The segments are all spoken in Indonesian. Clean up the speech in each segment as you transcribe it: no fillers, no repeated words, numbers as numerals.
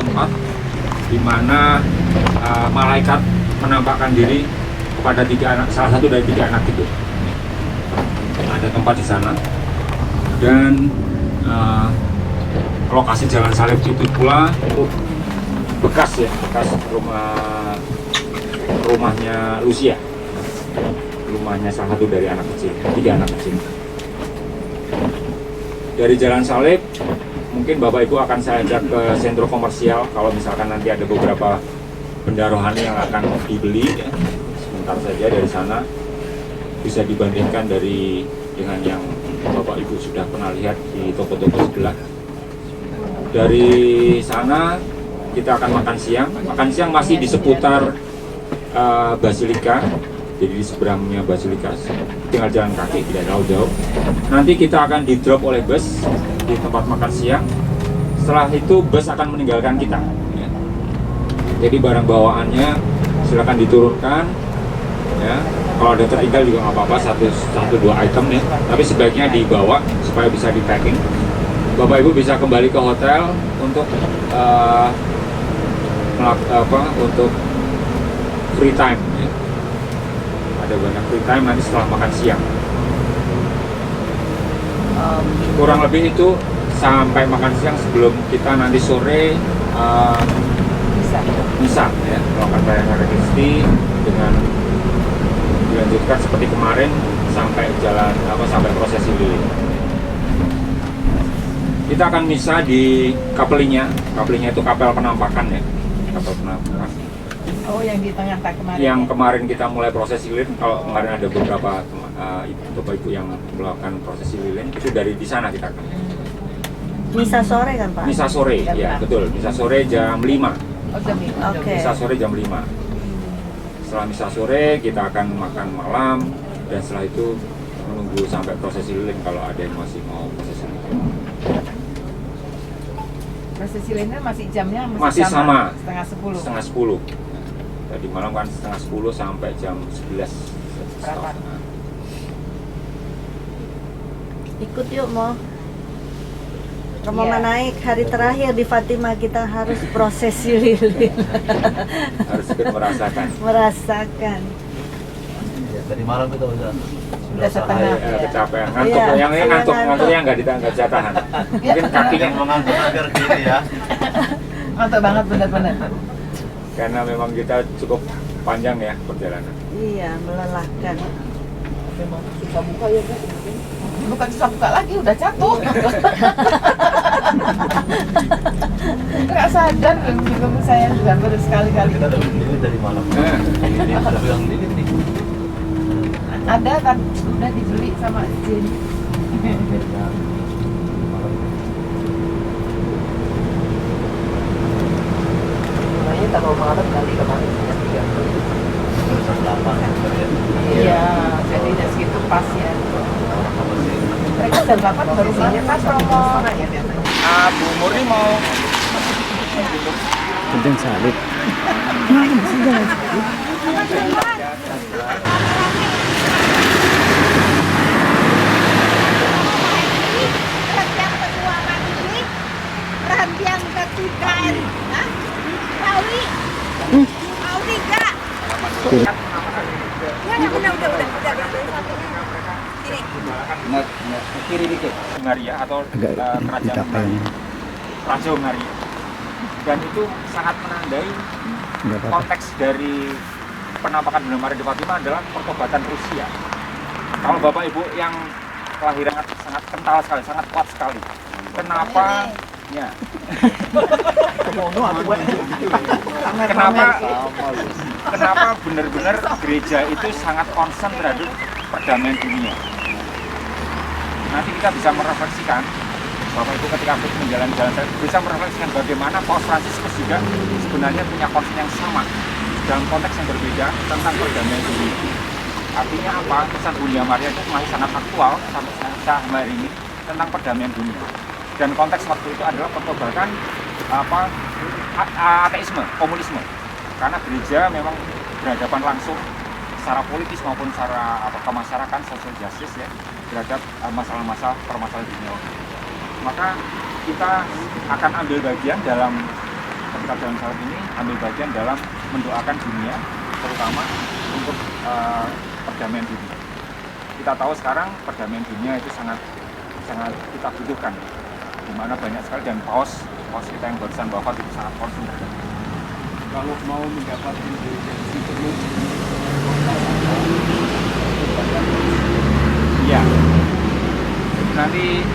tempat di mana malaikat menampakkan diri kepada 3 anak, salah satu dari 3 anak itu. Ada tempat di sana, dan lokasi Jalan Salib itu pula itu bekas rumahnya Lucia, rumahnya salah satu dari anak kecil, 3 anak kecil. Dari Jalan Salib mungkin Bapak Ibu akan saya ajak ke sentro komersial kalau misalkan nanti ada beberapa benda rohani yang akan dibeli ya. Sebentar saja dari sana bisa dibandingkan dengan yang Bapak Ibu sudah pernah lihat di toko-toko sebelah. Dari sana kita akan makan siang. Makan siang masih di seputar Basilika. Jadi di seberangnya Basilika, tinggal jalan kaki, tidak terlalu jauh. Nanti kita akan di drop oleh bus di tempat makan siang. Setelah itu bus akan meninggalkan kita ya. Jadi barang bawaannya silakan diturunkan ya. Kalau ada tertinggal juga nggak apa-apa, satu dua item ya, tapi sebaiknya dibawa supaya bisa di packing. Bapak Ibu bisa kembali ke hotel untuk untuk free time ya. Ada banyak free time nanti setelah makan siang. Kurang lebih itu sampai makan siang sebelum kita nanti sore misa ya, melakukan bayangan Kristi dengan dilanjutkan seperti kemarin sampai sampai prosesi lilin. Kita akan misa di kapelinya itu kapel penampakan ya, kapel penampakan. Oh, yang di tengah kemarin. Yang kemarin kita mulai prosesi lilin, kalau kemarin ada beberapa Bapak Ibu yang melakukan prosesi lilin, itu dari di sana kita akan. Misa sore kan Pak? Misa sore, ya betul. Misa sore jam 5. Oh, jam 5. Oke. Misa sore jam 5. Setelah misa sore kita akan makan malam, dan setelah itu menunggu sampai prosesi lilin kalau ada yang masih mau prosesi lilin. Prosesi lilinnya masih jamnya Masih sama. Setengah 10. Setengah 10. Tadi malam kan setengah 10 sampai jam 11. Berapa? Ikut yuk mau. Rombongan naik hari terakhir di Fatima, kita harus prosesi lilin. Harus ikut merasakan. Merasakan. Ya, tadi malam itu udah setengah. Kecapean, ngantuk. Iya, Yang ini ngantuknya nggak jatahan. Mungkin kakinya mengantuk agar gini ya. Mantap banget, benar-benar. karena memang kita cukup panjang ya perjalanan. Iya, melelahkan. Memang susah buka ya Bu. Bukan susah buka lagi, udah jatuh. Nggak sadar, bingung saya sudah berkali-kali. Kita dapat ini dari malam. Ini ada yang ini nih. Ada kan udah dibeli sama Jin. Mulanya kalau malam kali kemarin jam 3. Iya, jadi dari segitu pas ya. Mereka jam 8 baru punya kan promo ya biasanya. Bu Murni mau Penting salib. Perhentian ketiga Pauli Pauli enggak ya udah sini kiri dikit Hungaria atau Agak kerajaan dicapai. Raja Hungaria, dan itu sangat menandai Enggak apa-apa. konteks dari penampakan Bunda Maria di Fatima adalah pertobatan Rusia. Kalau Bapak Ibu yang kelahiran sangat kental sekali, sangat kuat sekali. Kenapa? Ya. Kenapa benar-benar gereja itu sangat concern terhadap perdamaian dunia? Nanti kita bisa merefleksikan, Bapak Ibu ketika menjalani jalan saya bisa merefleksikan bagaimana Paus Fransiskus juga sebenarnya punya concern yang sama dalam konteks yang berbeda tentang perdamaian dunia. Artinya apa? Pesan Bunda Maria itu masih sangat aktual sampai hari ini tentang perdamaian dunia. Dan konteks waktu itu adalah pertobatan ateisme, komunisme. Karena gereja memang berhadapan langsung secara politis maupun secara kemasyarakatan, social justice ya, terhadap masalah-masalah permasalahan dunia. Maka kita akan ambil bagian dalam Kerajaan Salib ini ambil bagian dalam mendoakan dunia, terutama untuk perdamaian dunia. Kita tahu sekarang perdamaian dunia itu sangat kita butuhkan, di mana banyak sekali, dan paus kita yang barusan wafat itu sangat concern. Kalau mau mendapat indulgensi penuh, Iya. Nanti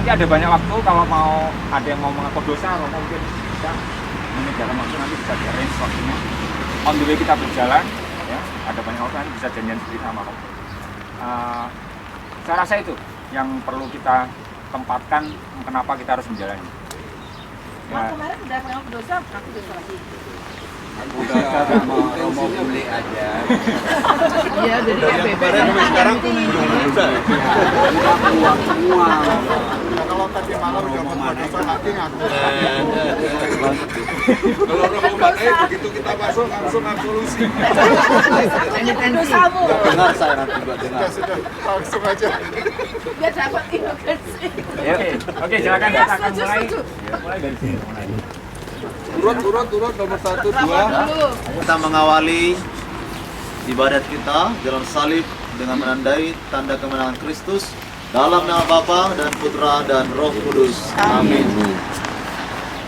ada banyak waktu, kalau mau ada yang mau mengaku dosa, atau mungkin bisa menyediakan waktu, nanti bisa di arrange waktunya. On the way kita berjalan, ya, ada banyak waktu, nanti bisa janjian sendiri sama kamu. Saya rasa itu yang perlu kita tempatkan, kenapa kita harus menjalani. Ya, Kemarin udah mengaku dosa lagi. udah mau beli aja. Iya, jadi KPP Sekarang uang semua. Kalau tadi malam udah berdosa nanti ngaku. Kalau orang umat begitu kita masuk langsung absolusi. dosamu. Dengar saya nanti buat dengar. Sudah langsung aja. Biar dapat indulgensi. Oke, silakan Ya, kita akan setuju. mulai dari sini. Turun nomor 1, 2. Dulu. Kita mengawali ibadat kita jalan salib dengan menandai tanda kemenangan Kristus dalam nama Bapa dan Putra dan Roh Kudus. Amin.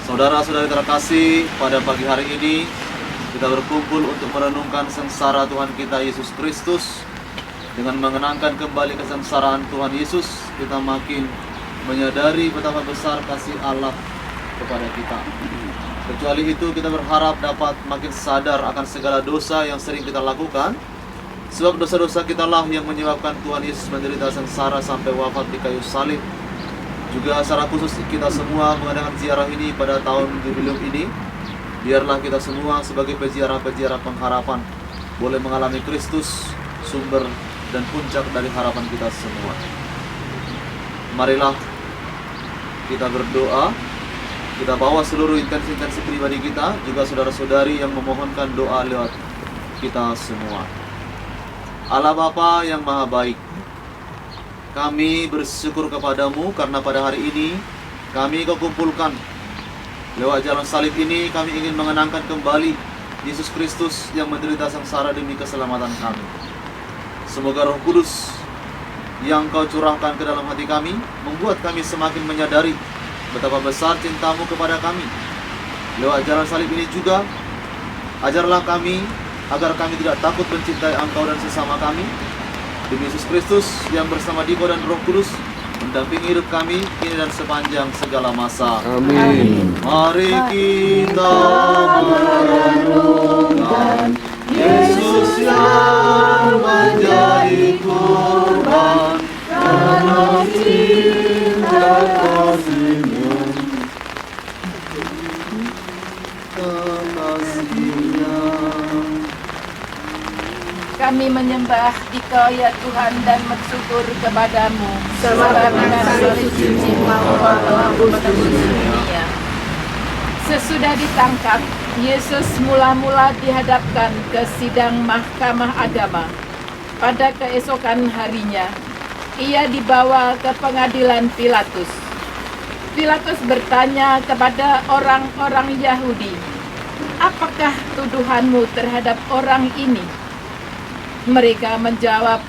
Saudara-saudari terkasih, pada pagi hari ini kita berkumpul untuk merenungkan sengsara Tuhan kita Yesus Kristus. Dengan mengenangkan kembali kesengsaraan Tuhan Yesus, kita makin menyadari betapa besar kasih Allah kepada kita. Kecuali itu, kita berharap dapat makin sadar akan segala dosa yang sering kita lakukan, sebab dosa-dosa kitalah yang menyebabkan Tuhan Yesus menderita sengsara sampai wafat di kayu salib. Juga secara khusus kita semua mengadakan ziarah ini pada tahun jubileum ini. Biarlah kita semua sebagai peziarah-peziarah pengharapan boleh mengalami Kristus, sumber dan puncak dari harapan kita semua. Marilah kita berdoa. Kita bawa seluruh intensi-intensi pribadi kita, juga saudara-saudari yang memohonkan doa lewat kita semua. Allah Bapa yang Maha Baik, kami bersyukur kepadamu karena pada hari ini kami Kau kumpulkan. Lewat jalan salib ini kami ingin mengenangkan kembali Yesus Kristus yang menderita sengsara demi keselamatan kami. Semoga Roh Kudus yang Kau curahkan ke dalam hati kami membuat kami semakin menyadari betapa besar cintamu kepada kami. Lewat jalan salib ini juga, ajarlah kami agar kami tidak takut mencintai Engkau dan sesama kami. Demi Yesus Kristus yang bersama Diko dan Roh Kudus mendampingi hidup kami kini dan sepanjang segala masa. Amin. Mari kita merenungkan Yesus yang menjadi korban karena cinta kasih-Nya. Kami menyembah Dikau ya Tuhan dan bersyukur kepadamu sebab dengan salib cintamu telah menebus dunia. Sesudah ditangkap, Yesus mula-mula dihadapkan ke sidang mahkamah agama. Pada keesokan harinya, ia dibawa ke pengadilan Pilatus. Pilatus bertanya kepada orang-orang Yahudi, "Apakah tuduhanmu terhadap orang ini?" Mereka menjawab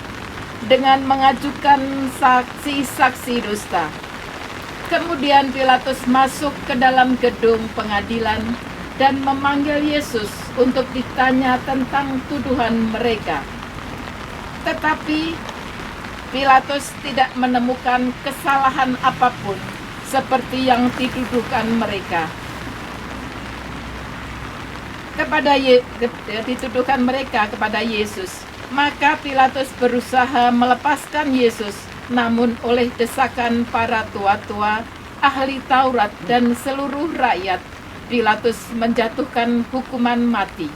dengan mengajukan saksi-saksi dusta. Kemudian Pilatus masuk ke dalam gedung pengadilan dan memanggil Yesus untuk ditanya tentang tuduhan mereka. Tetapi Pilatus tidak menemukan kesalahan apapun seperti yang dituduhkan mereka. Dituduhkan mereka kepada Yesus. Maka Pilatus berusaha melepaskan Yesus, namun oleh desakan para tua-tua, ahli Taurat dan seluruh rakyat, Pilatus menjatuhkan hukuman mati.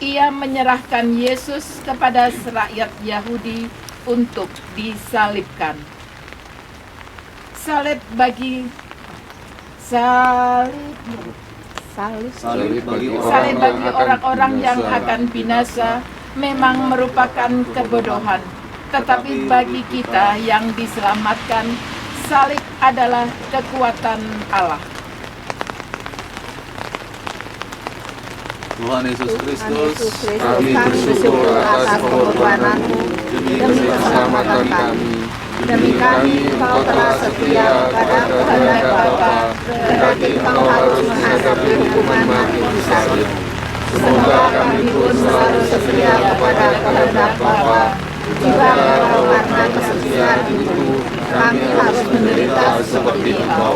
Ia menyerahkan Yesus kepada rakyat Yahudi untuk disalibkan. Salib bagi orang-orang yang akan binasa memang merupakan kebodohan, tetapi bagi kita yang diselamatkan, salib adalah kekuatan Allah. Tuhan Yesus Kristus, Kami bersyukur atas pengorbananmu demi keselamatan kami. Demi kami Engkau telah setia pada kehendak Bapa, berarti Engkau harus menghadapi hukuman mati di salib. Semoga kami pun selalu setia kepada kehendak Bapa. Jika Engkau karena kesetiaan itu, kami harus menderita seperti Engkau.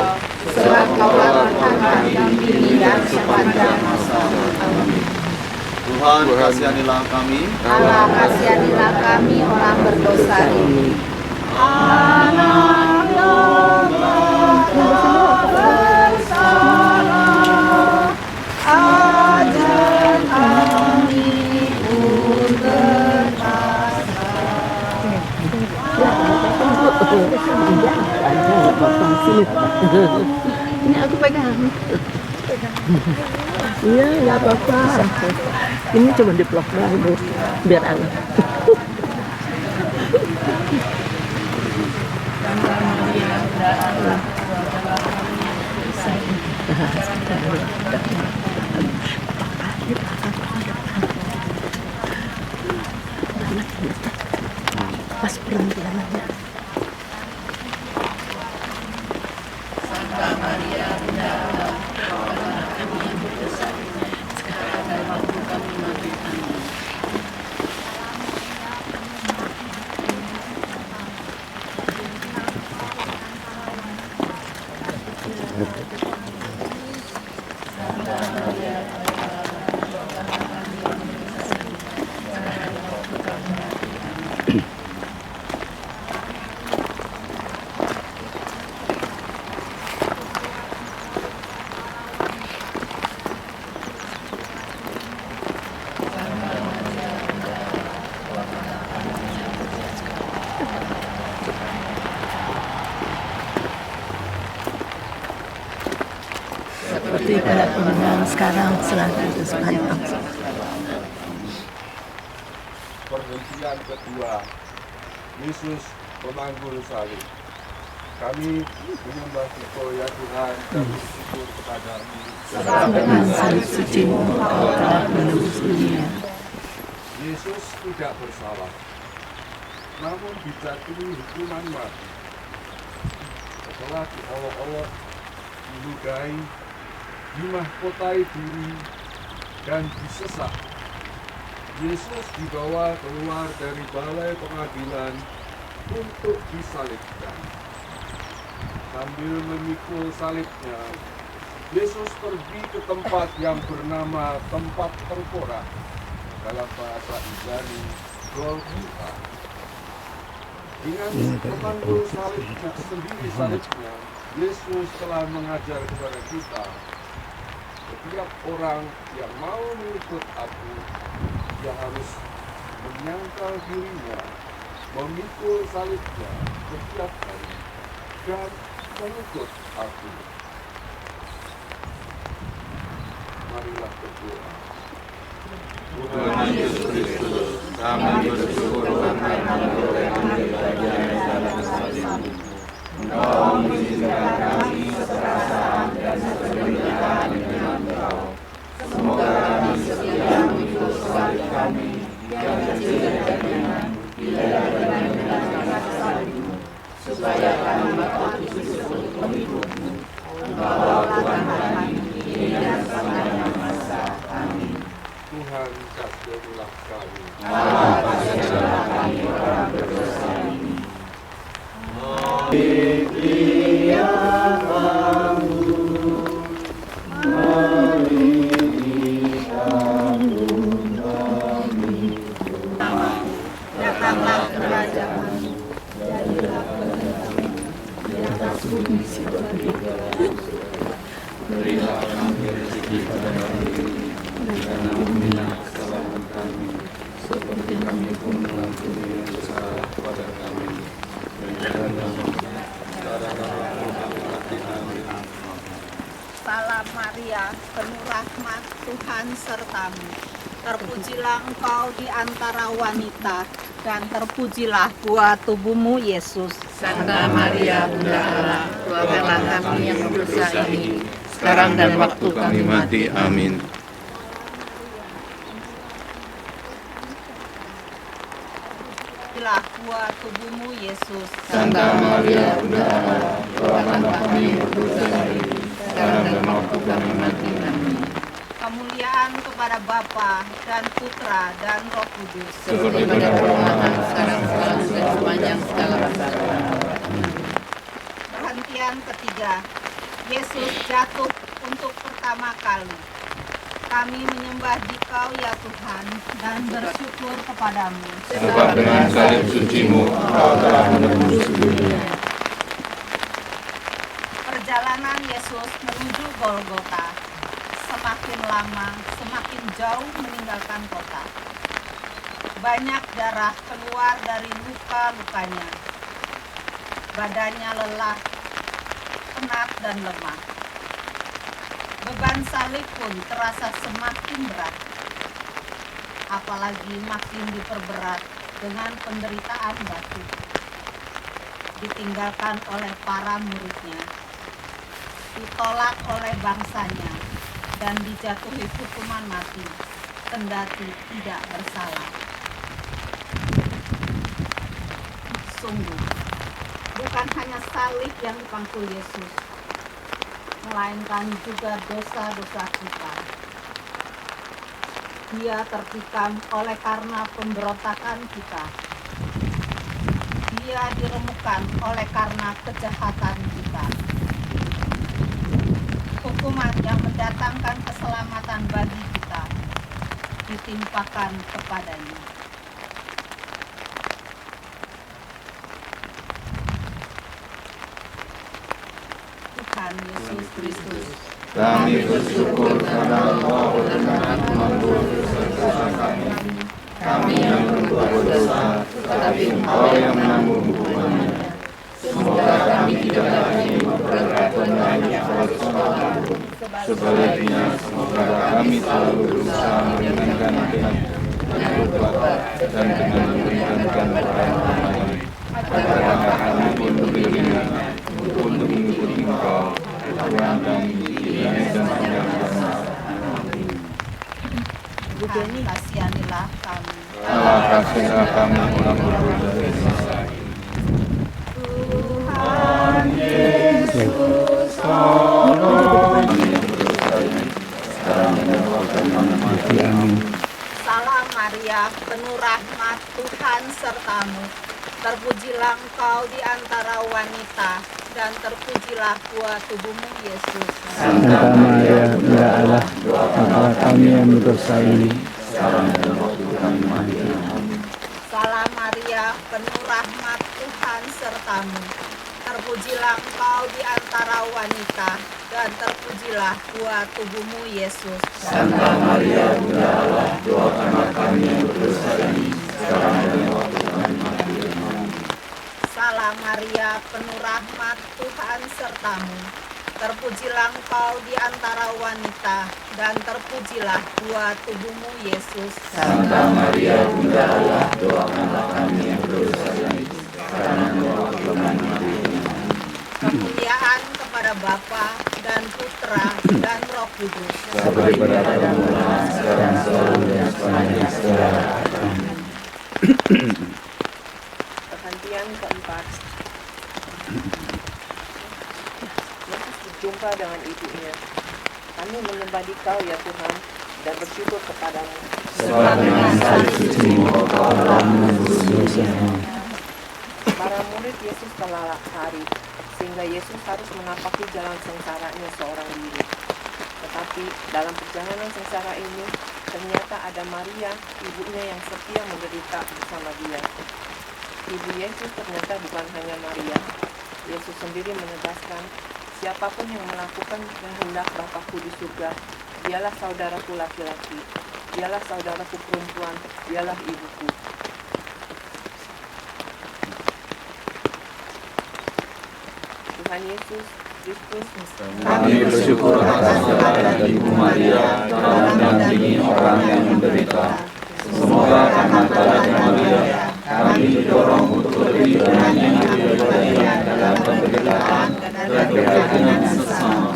Sebab Engkaulah Tuhan kami kini dan sepanjang masa. Amin. Tuhan kasihanilah kami. Allah kasihanilah kami orang berdosa ini. Anak domba tak bersalah, ajar kami pun berdosa. Ini aku pegang. Iya, nggak apa-apa. Ini cuma diplok doang, Bu. Biar anak. Pas perempuannya. Seperti pada pendengaran sekarang selanjutnya sepanjang. Perhentian kedua, Yesus memanggul salib. Kami menyembah Engkau ya Tuhan dan bersyukur kepadamu. Sebab dengan salib suci-Mu Engkau telah menebus dunia. Yesus tidak bersalah, namun dijatuhi hukuman mati. Setelah diolok-olok, diludahi, dimahkotai diri, dan disesak, Yesus dibawa keluar dari balai pengadilan untuk disalibkan. Sambil memikul salibnya, Yesus pergi ke tempat yang bernama tempat tengkorak, dalam bahasa Ibrani Golgotha. Dengan memanggul salibnya salibnya, Yesus telah mengajar kepada kita, setiap orang yang mau mengikut Aku, dia harus menyangkal dirinya, memikul salibnya setiap hari, dan mengikut Aku. Marilah berdoa. Tuhan Yesus Kristus, kami bersyukur karena menoleh kami bagian dalam salib-Mu. Engkau mengizinkan kami seperasaan dan sependeritaan dengan Engkau. Semoga kami setia mengikut salib kami yang kecil dan ringan, bila dengan salib-Mu, supaya kami dapat disebut pengikut-Mu. Engkau Tuhan kami, kini dan sepanjang masa. Amin. Tuhan kasihanilah kami. Allah kasihanilah kami orang berdosa ini. Datanglah kerajaan-Mu, jadilah kehendakmu di atas bumi seperti di langit. Berilah kami rezeki pada hari ini, dan ampunilah kesalahan kami, seperti kami pun mengampuni yang bersalah kepada kami. Dan Salam Maria, penuh rahmat, Tuhan sertamu. Terpujilah engkau di antara wanita, dan terpujilah buah tubuhmu, Yesus. Santa Maria, Bunda Allah, doakanlah kami yang berdosa ini, sekarang dan waktu kami mati. Amin. buah tubuhmu Yesus. Santa Maria, Bunda Allah, doakanlah kami yang berdosa hari ini, sekarang dan waktu kami mati. Amin. Kemuliaan kepada Bapa dan Putra dan Roh Kudus. Seperti pada permulaan, sekarang selalu dan sepanjang segala masa. Perhentian ketiga, Yesus jatuh untuk pertama kali. Kami menyembah Dikau ya Tuhan dan bersyukur kepadamu. Sebab dengan salib suci-Mu, Engkau telah menebus dunia. Perjalanan Yesus menuju Golgota semakin lama, semakin jauh meninggalkan kota. Banyak darah keluar dari luka-lukanya. Badannya lelah, penat dan lemah. Beban salib pun terasa semakin berat. Apalagi makin diperberat dengan penderitaan batu. Ditinggalkan oleh para muridnya. Ditolak oleh bangsanya. Dan dijatuhi hukuman mati, kendati tidak bersalah. Sungguh, bukan hanya salib yang dipangkul Yesus, melainkan juga dosa-dosa kita. Dia tertikam oleh karena pemberontakan kita. Dia diremukkan oleh karena kejahatan kita. Hukuman yang mendatangkan keselamatan bagi kita ditimpakan kepadanya. Tuhan Yesus Kristus, Kami bersyukur karena Engkau berkenan mengampuni dosa-dosa kami. Kami yang berbuat dosa, tetapi Engkau yang menanggung hukumannya. Semoga kami tidak lagi memperberat lagi saudara. Sebaliknya, semoga kami selalu berusaha meringankan hati dengan berbuat dan dengan meringankan orang lain. Agar kami pun lebih ringan untuk mengikuti Engkau, Tuhan kami, ini dan sepanjang masa. Tuhan kasihanilah kami. Allah kasihlah kami orang berdosa. Tuhan Yesus, tolong sekarang dan waktu kami mati. Amin. Salam Maria, penuh rahmat, Tuhan sertamu. Terpujilah engkau di antara wanita, dan terpujilah buah tubuhmu Yesus. Santa Maria, Bunda Allah, doakanlah kami yang berdosa ini, Sekarang dan waktu kami mati. Amin. Salam Maria, penuh rahmat, Tuhan sertamu. Terpujilah engkau di antara wanita, dan terpujilah buah tubuhmu Yesus. Santa Maria, Bunda Allah, doakanlah kami yang berdosa ini, sekarang dan waktu kami mati. Amin. Salam Maria, penuh rahmat, Tuhan sertamu. Terpujilah engkau di antara wanita, dan terpujilah buah tubuhmu Yesus. Santa Maria, Bunda Allah, doakanlah kami yang berdosa ini, sekarang dan waktu kami mati. Kemuliaan kepada Bapa dan Putra dan Roh Kudus. Seperti pada permulaan, sekarang selalu dan sepanjang segala. Amin. Perhentian keempat. Yesus berjumpa dengan ibunya. Kami menyembah Dikau ya Tuhan dan bersyukur kepadamu. Sebab dengan salib suci-Mu Engkau telah menebus dosa kami. Para murid Yesus telah lari, sehingga Yesus harus menapaki jalan sengsaranya seorang diri. Tetapi dalam perjalanan sengsara ini, ternyata ada Maria, ibunya yang setia menderita bersama dia. Ibu Yesus ternyata bukan hanya Maria. Yesus sendiri menegaskan, siapapun yang melakukan kehendak Bapa-Ku di surga, dialah saudaraku laki-laki, dialah saudaraku perempuan, dialah ibuku. Tuhan Yesus Kristus, Kami bersyukur atas kehadiran Ibu Maria dalam mendampingi orang yang menderita. Semoga karena kehadiran Maria, kami didorong untuk lebih menyanyikan dalam penderitaan dan keprihatinan sesama,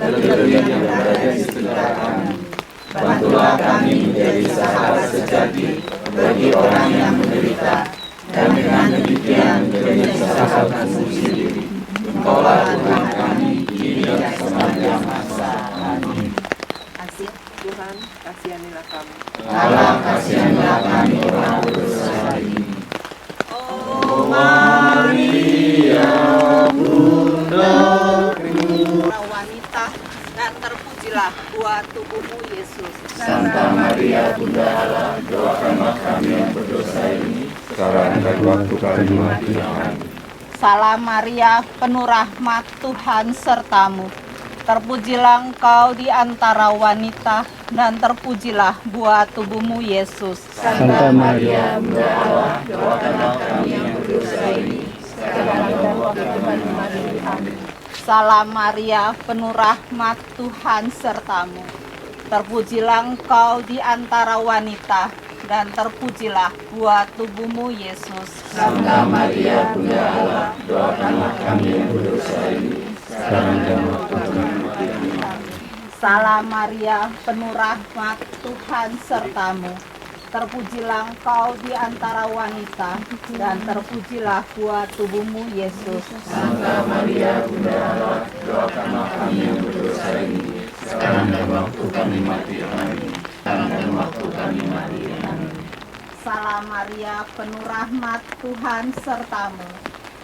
lebih yang berada di sekitar kami. Bantulah kami menjadi sahabat sejati bagi orang yang menderita, dan dengan demikian menyesalkan sendiri. Engkaulah Tuhan kami, kini dan sepanjang masa. Amin. Kasih Tuhan, kasihanilah kami. Allah kasihanilah kami orang berdosa ini. Oh Maria, Bunda para wanita, dan terpujilah buah tubuhmu Yesus. Santa Maria, Bunda Allah, doakanlah kami yang berdosa ini, sekarang dan waktu kami mati. Amin. Salam Maria, penuh rahmat, Tuhan sertamu. Terpujilah engkau di antara wanita, dan terpujilah buah tubuhmu Yesus. Santa Maria, Bunda Allah, doakanlah kami yang berdosa ini, sekarang dan waktu kami mati. Amin. Salam Maria, penuh rahmat, Tuhan sertamu. Terpujilah engkau di antara wanita, dan terpujilah buah tubuhmu Yesus. Santa Maria, Bunda Allah, doakanlah kami yang berdosa ini, sekarang dan waktu kami mati. Amin. Salam Maria, penuh rahmat, Tuhan sertamu. Terpujilah engkau di antara wanita, dan terpujilah buah tubuhmu Yesus. Santa Maria, Bunda Allah, doakanlah kami yang berdosa ini, sekarang dan waktu kami mati. Amin. Dan waktu kami mati. Amin. Salam Maria, penuh rahmat, Tuhan sertamu.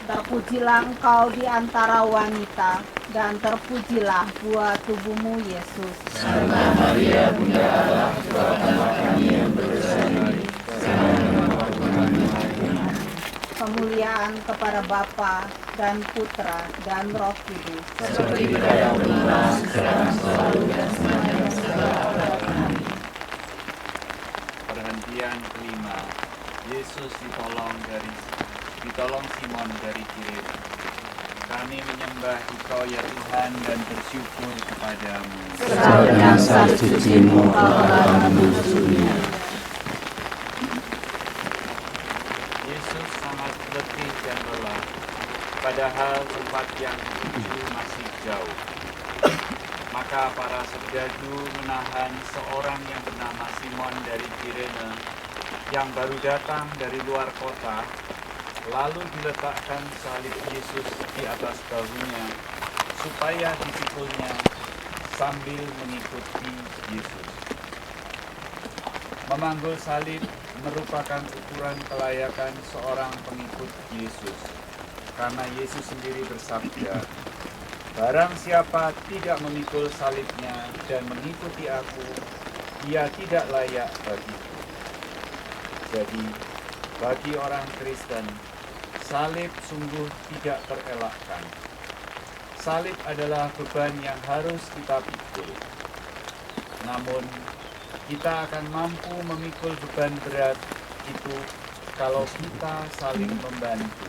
Terpujilah engkau di antara wanita, dan terpujilah buah tubuhmu Yesus. Santa Maria, Bunda Allah, doakanlah kami yang berdosa ini, sekarang dan waktu kami mati. Amin. Kemuliaan kepada Bapa dan Putra dan Roh Kudus. Seperti pada yang benar, sekarang, selalu, dan selamanya. Amin. Perhentian kelima, Yesus ditolong Simon dari Kirene. Kami menyembah Engkau ya Tuhan dan bersyukur kepadamu. Sebab dengan salib suci-Mu Engkau telah menebus dunia. Yesus sangat letih dan lelah, padahal tempat yang dituju masih jauh. Maka para serdadu menahan seorang yang bernama Simon dari Kirene yang baru datang dari luar kota, lalu diletakkan salib Yesus di atas bahunya, supaya disikulnya sambil mengikuti Yesus. Memanggul salib merupakan ukuran kelayakan seorang pengikut Yesus, karena Yesus sendiri bersabda, "Barang siapa tidak memikul salibnya dan mengikuti aku, ia tidak layak bagiku." Jadi, bagi orang Kristen, salib sungguh tidak terelakkan. Salib adalah beban yang harus kita pikul. Namun, kita akan mampu memikul beban berat itu kalau kita saling membantu.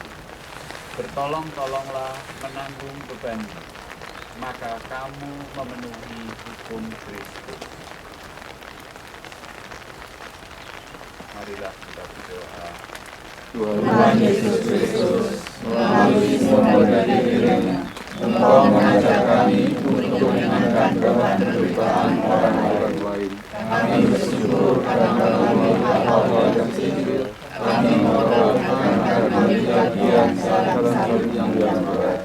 Bertolong-tolonglah menanggung bebannya, maka kamu memenuhi hukum Kristus. Marilah kita berdoa. Tuhan Yesus Kristus, melalui Simon dari Kirene, Engkau mengajar kami untuk menyenangkan penderitaan orang-orang lain. Kami bersyukur karena melalui hal-hal yang kecil, kami mendapatkan dan bagian salib yang berat.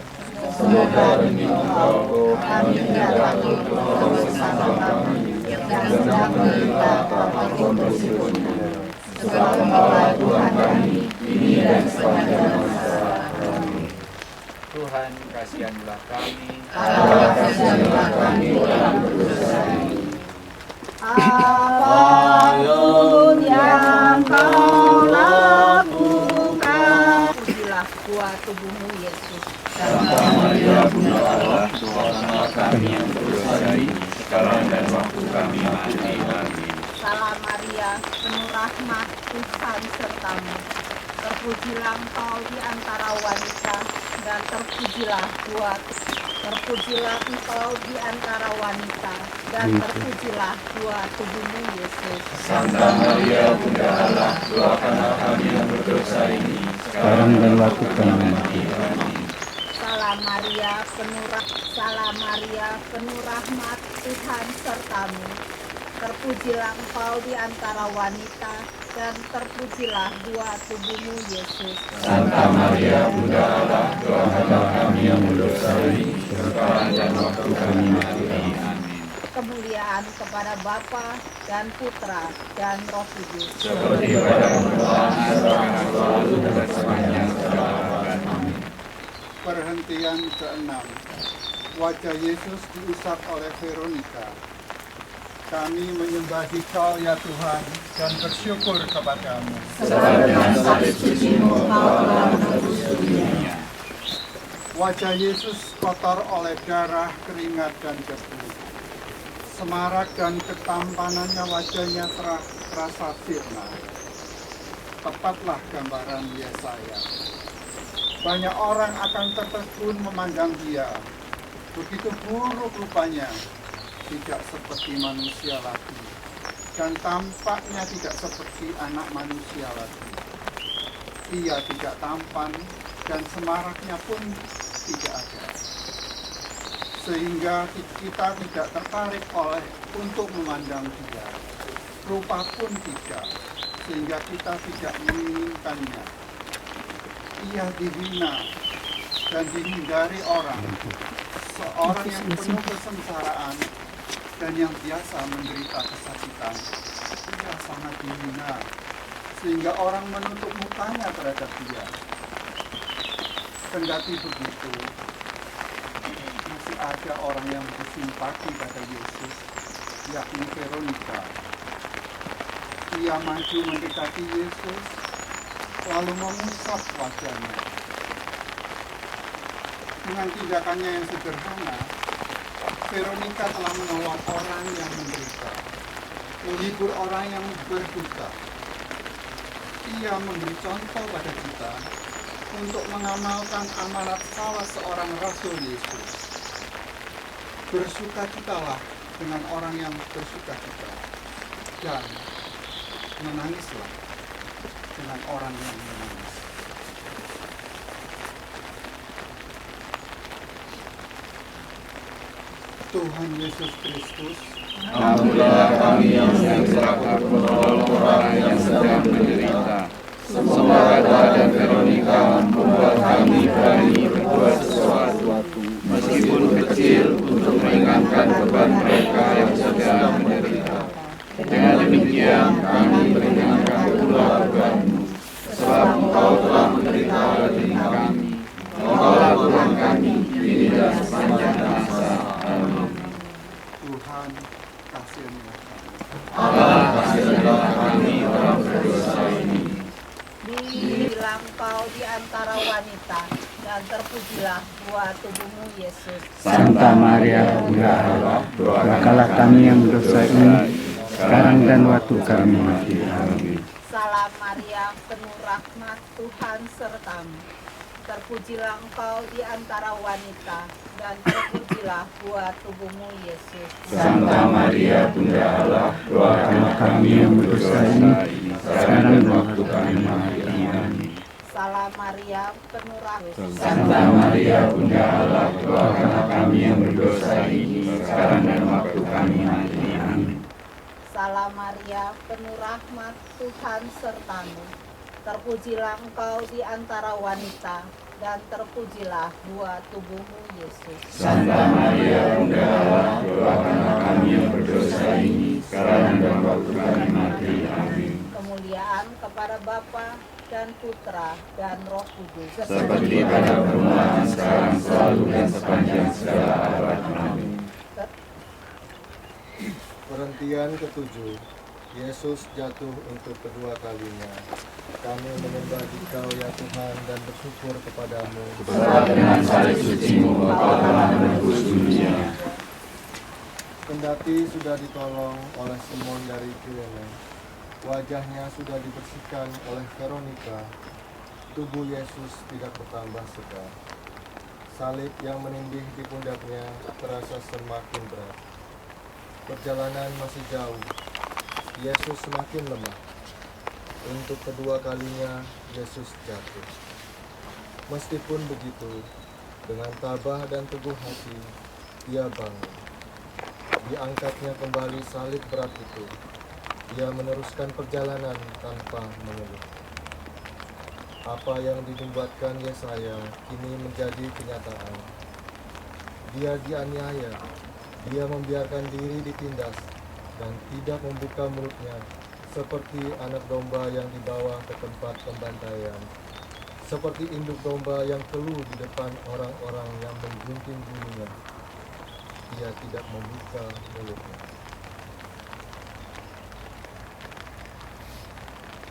Semoga demi Engkau, kami tidak takut menolong sesama kami yang sedang menderita apapun resikonya. Sebab Engkaulah Tuhan kami, kini dan sepanjang masa. Amin. Tuhan kasihanilah kami. Allah kasihanilah kami orang berdosa ini. Apapun yang kau lakukan, pujilah buah tubuhmu Yesus. Santa Maria, Bunda Allah, doakanlah kami yang berdosa ini, sekarang dan waktu kami mati. Amin. Salam Maria, penuh rahmat, Tuhan sertamu. Terpujilah engkau di antara wanita, dan terpujilah engkau di antara wanita, dan terpujilah buah tubuhmu Yesus. Santa Maria, Bunda Allah, doakanlah kami yang berdosa ini, sekarang dan waktu kami mati. Amin. Salam Maria, penuh rahmat, Tuhan sertamu. Terpujilah engkau di antara wanita, dan terpujilah buah tubuhmu, Yesus. Santa Maria, Bunda Allah, doakanlah kami yang berdosa, sekarang dan waktu kami mati. Amin. Kemuliaan kepada Bapa dan Putra dan Roh Kudus. Seperti pada permulaan, sekarang, selalu, dan sepanjang segala abad. Amin. Perhentian ke-6. Wajah Yesus diusap oleh Veronica. Kami menyembah Dikau ya Tuhan dan bersyukur kepadamu. Sebab dengan salib suci-Mu Engkau telah menebus dunia. Wajah Yesus kotor oleh darah, keringat, dan debu. Semarak dan ketampanannya wajahnya terasa sirna. Tepatlah gambaran Yesaya. Banyak orang akan tertegun memandang dia. Begitu buruk rupanya, tidak seperti manusia lagi, dan tampaknya tidak seperti anak manusia lagi. Ia tidak tampan, dan semaraknya pun tidak ada. Sehingga kita tidak tertarik untuk memandang dia. Rupa pun tidak, sehingga kita tidak menginginkannya. Ia dihina dan dihindari orang, seorang yang penuh kesengsaraan dan yang biasa menderita kesakitan. Ia sangat dihina, sehingga orang menutup mukanya terhadap dia. Kendati begitu, masih ada orang yang bersimpati pada Yesus, yakni Veronica. Ia maju mendekati Yesus, lalu mengusap wajahnya. Dengan tindakannya yang sederhana, Veronica telah menolong orang yang menderita, menghibur orang yang berduka. Ia memberi contoh pada kita untuk mengamalkan amanat salah seorang Rasul Yesus. Bersukacitalah dengan orang yang bersukacita, dan menangislah dengan orang yang menangis. Tuhan Yesus Kristus, Ampunilah kami yang sedang menolong orang yang sedang menderita. Semoga dan Veronica membuat kami berani berbuat sesuatu, meskipun kecil, untuk meringankan beban mereka yang sedang menderita. Dengan demikian kami meringankan pula beban-Mu, sebab Engkau telah menderita bagi kami. Engkaulah Tuhan kami, kini dan sepanjang masa. Amin. Tuhan kasihanilah kami. Allah kasihanilah kami orang berdosa ini. Dibilang kau di antara wanita, dan terpujilah buah tubuhmu, Yesus. Santa Maria, Bunda Allah, doakanlah kami yang berdosa ini, sekarang dan waktu kami mati. Amin. Salam Maria, penuh rahmat, Tuhan sertamu. Terpujilah engkau di antara wanita, dan terpujilah buah tubuhmu, Yesus. Santa Maria, Bunda Allah, doakanlah kami yang berdosa ini, sekarang dan waktu kami mati. Amin. Salam Maria, penuh rahmat. Santa Maria, Bunda Allah, doakanlah kami yang berdosa ini, sekarang dan waktu kami mati. Amin. Salam Maria, penuh rahmat, Tuhan sertamu. Terpujilah engkau di antara wanita, dan terpujilah buah tubuhmu, Yesus. Santa Maria, Bunda Allah, doakanlah kami yang berdosa ini, sekarang dan waktu kami mati. Amin. Kemuliaan kepada Bapa dan Putra dan Roh Kudus. Seperti pada permulaan, sekarang, selalu, dan sepanjang segala abad. Amin. Perhentian ke-7. Yesus jatuh untuk kedua kalinya. Kami menyembah Dikau ya Tuhan dan bersyukur kepadamu. Sebab dengan salib suci-Mu Engkau telah menebus dunia. Kendati sudah ditolong oleh Simon dari Kirene, wajahnya sudah dibersihkan oleh Veronica, tubuh Yesus tidak bertambah segar. Salib yang menindih di pundaknya terasa semakin berat. Perjalanan masih jauh. Yesus semakin lemah. Untuk kedua kalinya Yesus jatuh. Meskipun begitu, dengan tabah dan teguh hati, Dia bangun. diangkatnya kembali salib berat itu, ia meneruskan perjalanan tanpa mengeluh. Apa yang dinubuatkan Yesaya kini menjadi kenyataan. Dia dianiaya, dia membiarkan diri ditindas, dan tidak membuka mulutnya, seperti anak domba yang dibawa ke tempat pembantaian, seperti induk domba yang keluh di depan orang-orang yang menggunting bulunya. Dia tidak membuka mulutnya.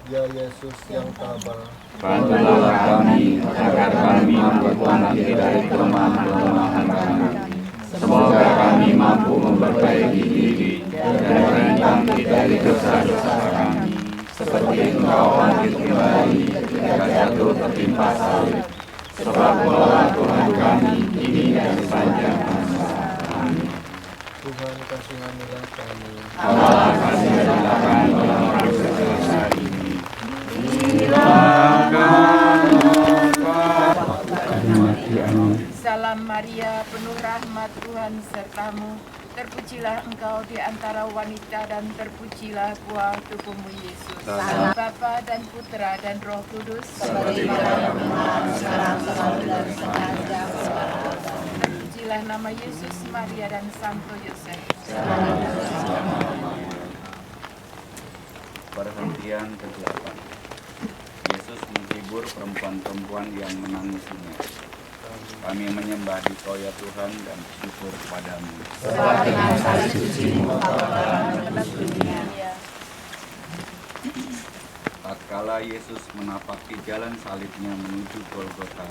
Ya Yesus yang tabah, bantulah kami agar kami mampu bangkit dari kelemahan kami. Semoga kami mampu memperbaiki diri dan bangkit dari dosa-dosa kami, seperti Engkau bangkit kembali ketika jatuh tertimpa salib. Sebab Engkaulah Tuhan kami kini dan sepanjang masa. Amin. Tuhan kasihanilah kami. Allah kasihanilah kami orang berdosa ini. Salam Maria, penuh rahmat, Tuhan sertamu. Terpujilah engkau di antara wanita dan terpujilah buah tubuhmu Yesus. Salam Bapa dan Putra dan Roh Kudus. Terpujilah nama Yesus, Maria dan Santo Yosef. Perhentian ke-8. Yesus menghibur perempuan-perempuan yang menangisinya. Kami menyembah Dikau ya Tuhan dan syukur kepadamu. Tatkala Yesus menapaki jalan salibnya menuju Golgota,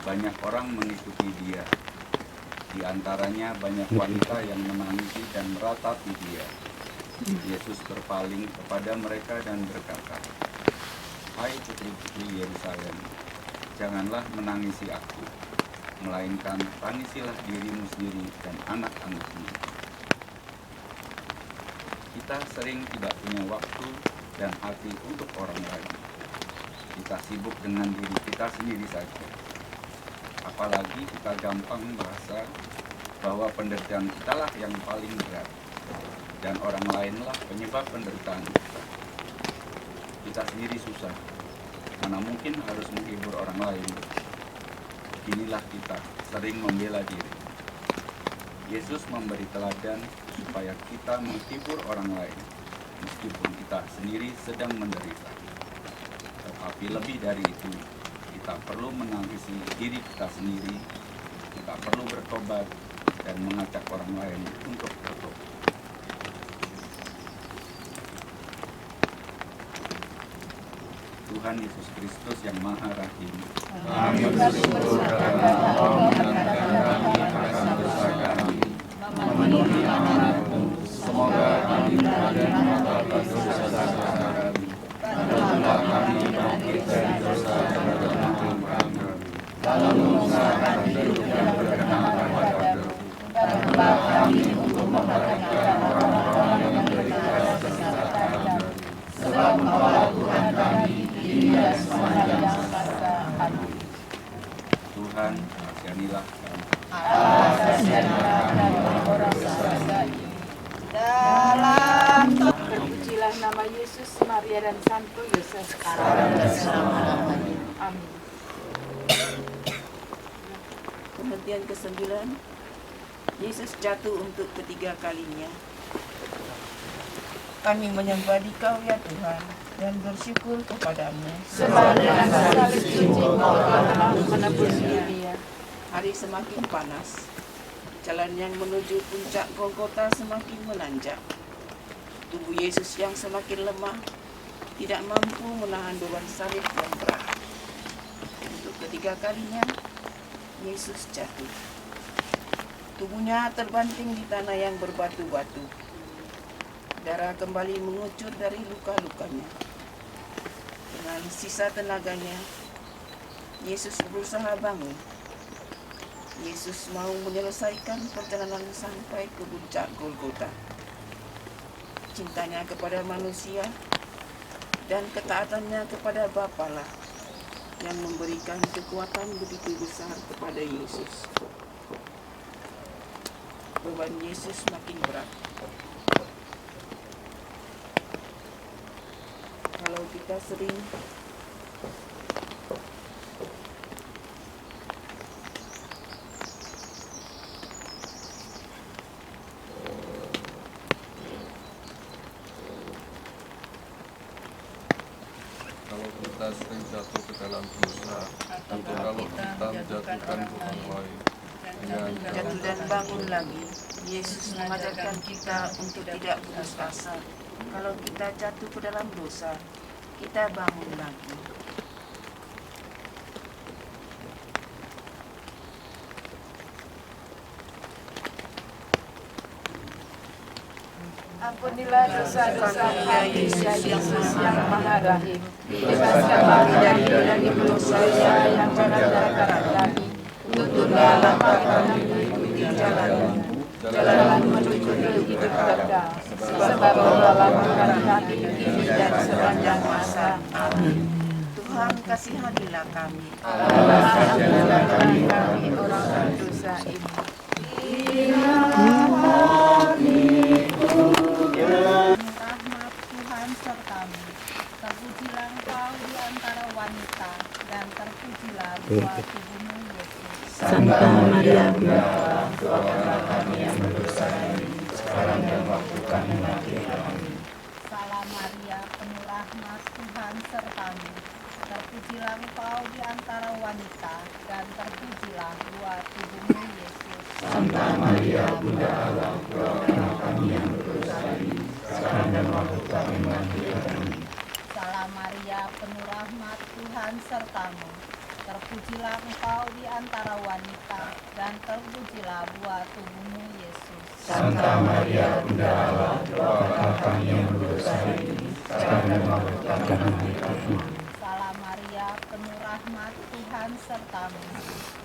banyak orang mengikuti dia. Di antaranya banyak wanita yang menangisi dan meratapi dia. Yesus berpaling kepada mereka dan berkata, "Hai putri-putri Yerusalem, janganlah menangisi aku, melainkan tangisilah dirimu sendiri dan anak-anakmu." Kita sering tidak punya waktu dan hati untuk orang lain. Kita sibuk dengan diri kita sendiri saja. Apalagi kita gampang merasa bahwa penderitaan kita lah yang paling berat, dan orang lainlah penyebab penderitaan kita. Kita sendiri susah, mana mungkin harus menghibur orang lain. Inilah kita sering membela diri. Yesus memberi teladan supaya kita menghibur orang lain, meskipun kita sendiri sedang menderita. Tetapi lebih dari itu, kita perlu menangisi diri kita sendiri. Kita perlu bertobat dan mengajak orang lain untuk bertobat. Tuhan Yesus Kristus yang Maha Rahim, Kami bersyukur karena Engkau mengingatkan kami akan dosa kami, memenuhi amanat-Mu. Semoga kami berada mengamalkan dosa-dosa kami. Bantulah kami bangkit dari dosa dan kelemahan kami, lalu mengusahakan hidup yang berkenan kepadamu. Bantulah kami untuk memperhatikan orang-orang yang menderita kesehatan. Sebab Engkaulah Tuhan kami, kini dan sepanjang masa. Amin. Tuhan, kasihanilah kami. Allah kasihanilah kami orang berdosa ini. Dalam Terpujilah nama Yesus, Maria dan Santo Yosef. Amin. Penghentian ke-9. Yesus jatuh untuk ketiga kalinya. Kami menyembah Dikau ya Tuhan dan bersyukur kepadamu. Sebab dengan salib suci Engkau telah menebus dunia. Hari semakin panas. Jalan yang menuju puncak Golgota semakin menanjak. Tubuh Yesus yang semakin lemah tidak mampu menahan beban salib yang berat. Untuk ketiga kalinya, Yesus jatuh. Tubuhnya terbanting di tanah yang berbatu-batu. Darah kembali mengucur dari luka-lukanya. Dengan sisa tenaganya, Yesus berusaha bangun. Yesus mau menyelesaikan perjalanan sampai ke puncak Golgota. Cintanya kepada manusia dan ketaatannya kepada Bapa lah yang memberikan kekuatan begitu besar kepada Yesus. beban Yesus makin berat. Kalau kita sering kita sering jatuh ke dalam dosa, atau kalau kita menjatuhkan orang lain, jatuh dan bangun lagi. Yesus mengajarkan kita untuk tidak putus asa. Kalau kita jatuh ke dalam dosa, kita bangun lagi. Ampunilah dosa-dosa kami, ya Yesus yang Maha Rahim. Bebaskan kami dari dosa yang berat-berat kami. Tuntunlah langkah kami menuju jalan menuju hidup kekal. Sebab dalam kami kini dan sepanjang masa. Amin. Tuhan kasihanilah kami. Ampunilah kami orang berdosa ini. Rahmat Tuhan sertamu, terpujilah engkau di antara wanita, dan terpujilah buah tubuhmu Yesus. Santa Maria, Bunda Allah, doakanlah kami yang berdosa ini, sekarang dan waktu kami mati. Amin. Salam Maria, penuh rahmat Tuhan sertamu, terpujilah engkau di antara wanita, dan terpujilah buah tubuhmu Yesus. Santa Maria, Bunda Allah, doakanlah kami yang berdosa ini, sekarang dan waktu kami mati. Amin. Salam Maria, penuh rahmat Tuhan sertamu, terpujilah engkau di antara wanita, dan terpujilah buah tubuhmu Yesus. Santa Maria, Bunda Allah, doakanlah kami yang berdosa ini, sekarang dan waktu kami mati. Amin. Salam Maria, penuh rahmat Tuhan sertamu,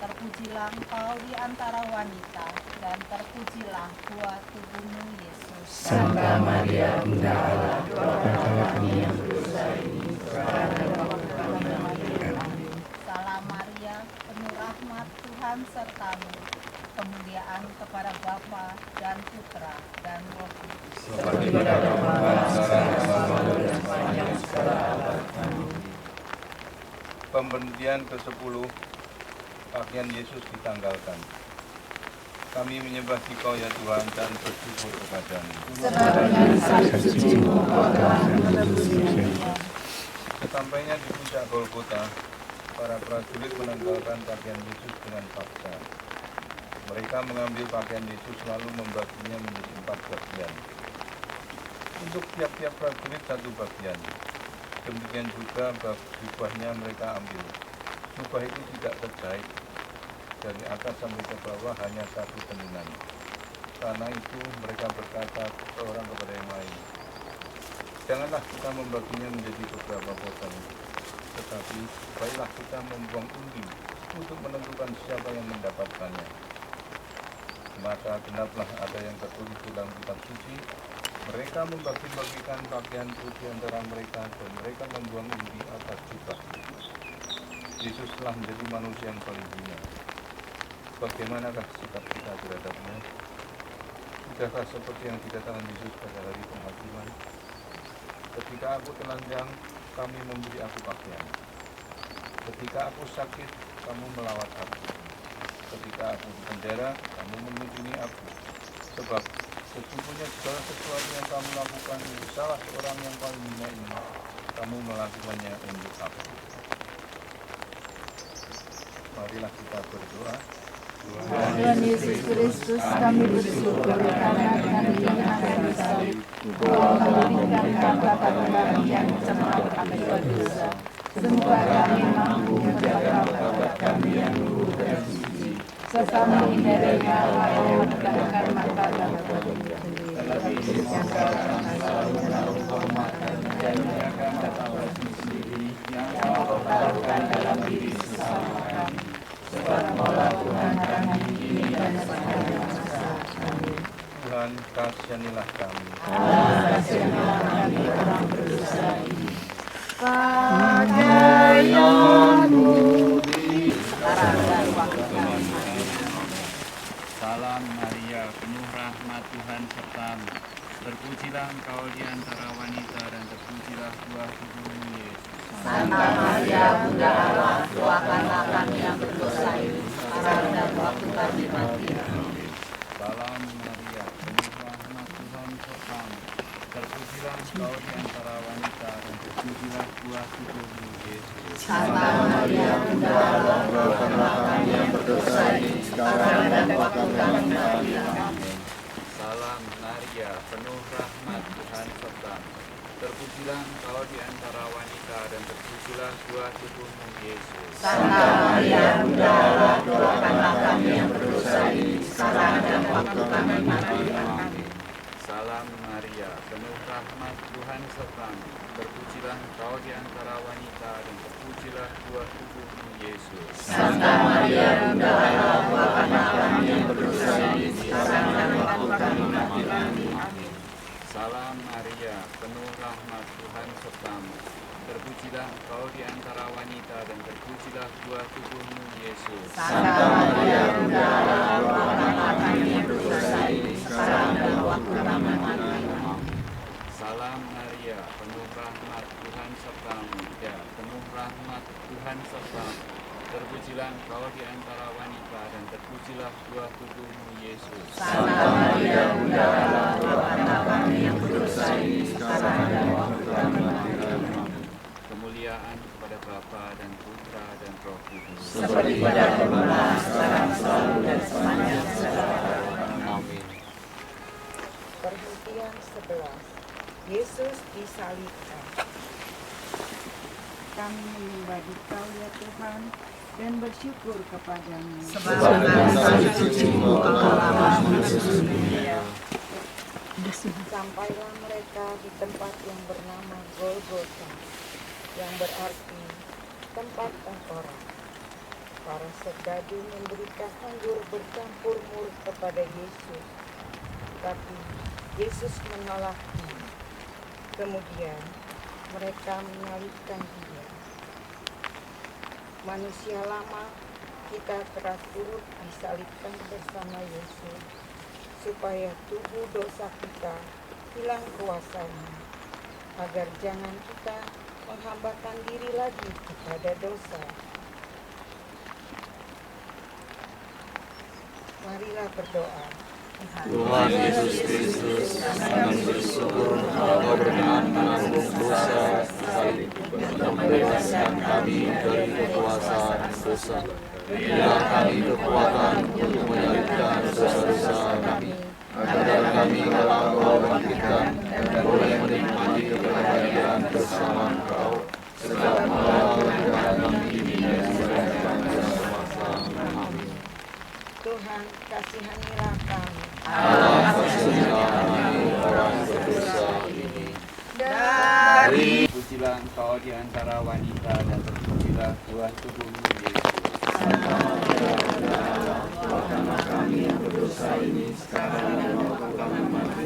terpujilah engkau di antara wanita, dan terpujilah buah tubuhmu Yesus. Santa Maria, Bunda Allah, doakanlah kami yang berdosa ini, sekarang dan waktu kami mati. Amin. Salam Maria, penuh rahmat Tuhan sertamu, kemuliaan kepada Bapa dan Putra dan Roh Kudus. seperti pada permulaan, sekarang, dan sepanjang segala abad. Amin. Pemberhentian ke-10, pakaian Yesus ditanggalkan. Kami menyembah Dikau ya Tuhan dan bersyukur kepadamu. Sesampainya di puncak Golgota, para prajurit menanggalkan pakaian Yesus dengan paksa. Mereka mengambil pakaian Yesus lalu membaginya menjadi 4 bagian. Untuk tiap-tiap prajurit 1 bagian. Demikian juga jubahnya mereka ambil. Jubah itu tidak terjahit. Dari atas sampai ke bawah hanya 1 tenunan. Karena itu mereka berkata seorang kepada yang lain, janganlah kita membaginya menjadi beberapa potong, tetapi baiklah kita membuang undi untuk menentukan siapa yang mendapatkannya. Maka genaplah ada yang tertulis dalam kitab suci, mereka membagi-bagikan pakaian putih antara mereka dan mereka membuang undi atas jubah. Yesus telah menjadi manusia yang paling hina. Bagaimanakah sikap kita terhadapnya? Tidaklah seperti yang dikatakan Yesus pada hari penghakiman. Ketika aku telanjang, kamu memberi aku pakaian. Ketika aku sakit, kamu melawat aku. Ketika aku di penjara, kamu mengunjungi aku. Sebab sesungguhnya segala sesuatu yang kamu lakukan untuk salah seorang yang paling hina ini, kamu melakukannya untuk aku. Marilah kita berdoa. Tuhan Yesus Kristus, kami bersyukur karena kami yang akan disalib, Engkau memberikan kata kembali yang cepat akibat dosa. Semoga kami mampu menjaga bakat kami yang luhur dan suci, serta menghindari hal-hal yang menegakkan martabat kami sendiri. Yang sekarang selalu menaruh hormat dan menjaga martabat sendiri, yang kau taruhkan dalam diri sesama kami. Sebab Maulah Tuhan kami kini dan sepanjang masa. Amin. Tuhan, kasihanilah kami. Allah, kasihanilah kami orang berdosa ini. Pakaianmu Salam Maria, penuh Terpujilah engkau di antara wanita dan terpujilah buah tubuhmu Yesus. Santa Maria, Bunda Allah, doakanlah kami yang berdosa ini, sekarang dan waktu kami mati. Amin. Salam Maria, penuh rahmat Tuhan sertamu. Terpujilah engkau di antara wanita dan terpujilah buah tubuhmu Yesus. Santa Maria, Bunda Allah, doakanlah kami yang berdosa ini, sekarang dan waktu kami mati. Amin. Salam Maria, penuh rahmat Tuhan sertamu. Terpujilah engkau di antara wanita dan terpujilah buah tubuhmu Yesus. Santa Maria, Bunda Allah, doakanlah kami yang berdosa ini, sekarang dan waktu kami mati. Amin. Salam Maria, penuh rahmat Tuhan sertamu. Terpujilah engkau di antara wanita dan terpujilah buah tubuhmu Yesus. Santa Maria, Bunda Allah, doakanlah kami yang berdosa ini, sekarang dan waktu kami mati. Amin. Salam Maria, penuh rahmat Tuhan sertamu. Terpujilah engkau di antara wanita dan terpujilah buah tubuhmu Yesus. Santa Maria, Bunda Allah, doakanlah kami yang berdosa ini, sekarang dan waktu kami mati. Salam Maria, penuh rahmat Tuhan sertamu. Ya, penuh rahmat Tuhan sertamu. Terpujilah engkau di antara wanita dan terpujilah buah tubuhmu Yesus. Santa Maria, Bunda Allah, doakanlah kami yang berdosa ini, sekarang dan waktu kami mati. Kemuliaan kepada Bapa dan Putra dan Roh Kudus. Seperti pada permulaan, sekarang, selalu, dan sepanjang segala zaman. Amin. Perhentian 11. Yesus disalibkan. Kami menyembah Dikau ya Tuhan dan bersyukur kepadamu. Sebab dengan suci-Mu Engkau lama Yesus dunia. Sampailah mereka di tempat yang bernama Golgota, yang berarti tempat tengkorak. Para serdadu memberikan anggur bercampur mur kepada Yesus, tapi Yesus menolaknya. Kemudian mereka menyalibkan Dia. Manusia lama, kita telah turut disalibkan bersama Yesus, supaya tubuh dosa kita hilang kuasanya, agar jangan kita menghambakan diri lagi kepada dosa. Marilah berdoa. Tuhan Yesus Kristus, kami bersyukur Engkau berkenan menanggung dosa salib dan membebaskan kami dari kekuasaan dosa. Berilah kami kekuatan untuk menyalibkan dosa-dosa kami, agar kami kelak Kau bangkitkan dan boleh menikmati kebahagiaan bersama Engkau, sebab Engkau Tuhan kami ini dan semasa. Amin. Tuhan, kasihanilah kami. Allah, kasihanilah kami orang berdosa ini. Dari terpujilah engkau di antara wanita dan terpujilah buah tubuhmu Yesus. Santa Maria, Bunda Allah, doakanlah kami yang berdosa ini sekarang dan waktu kami mati.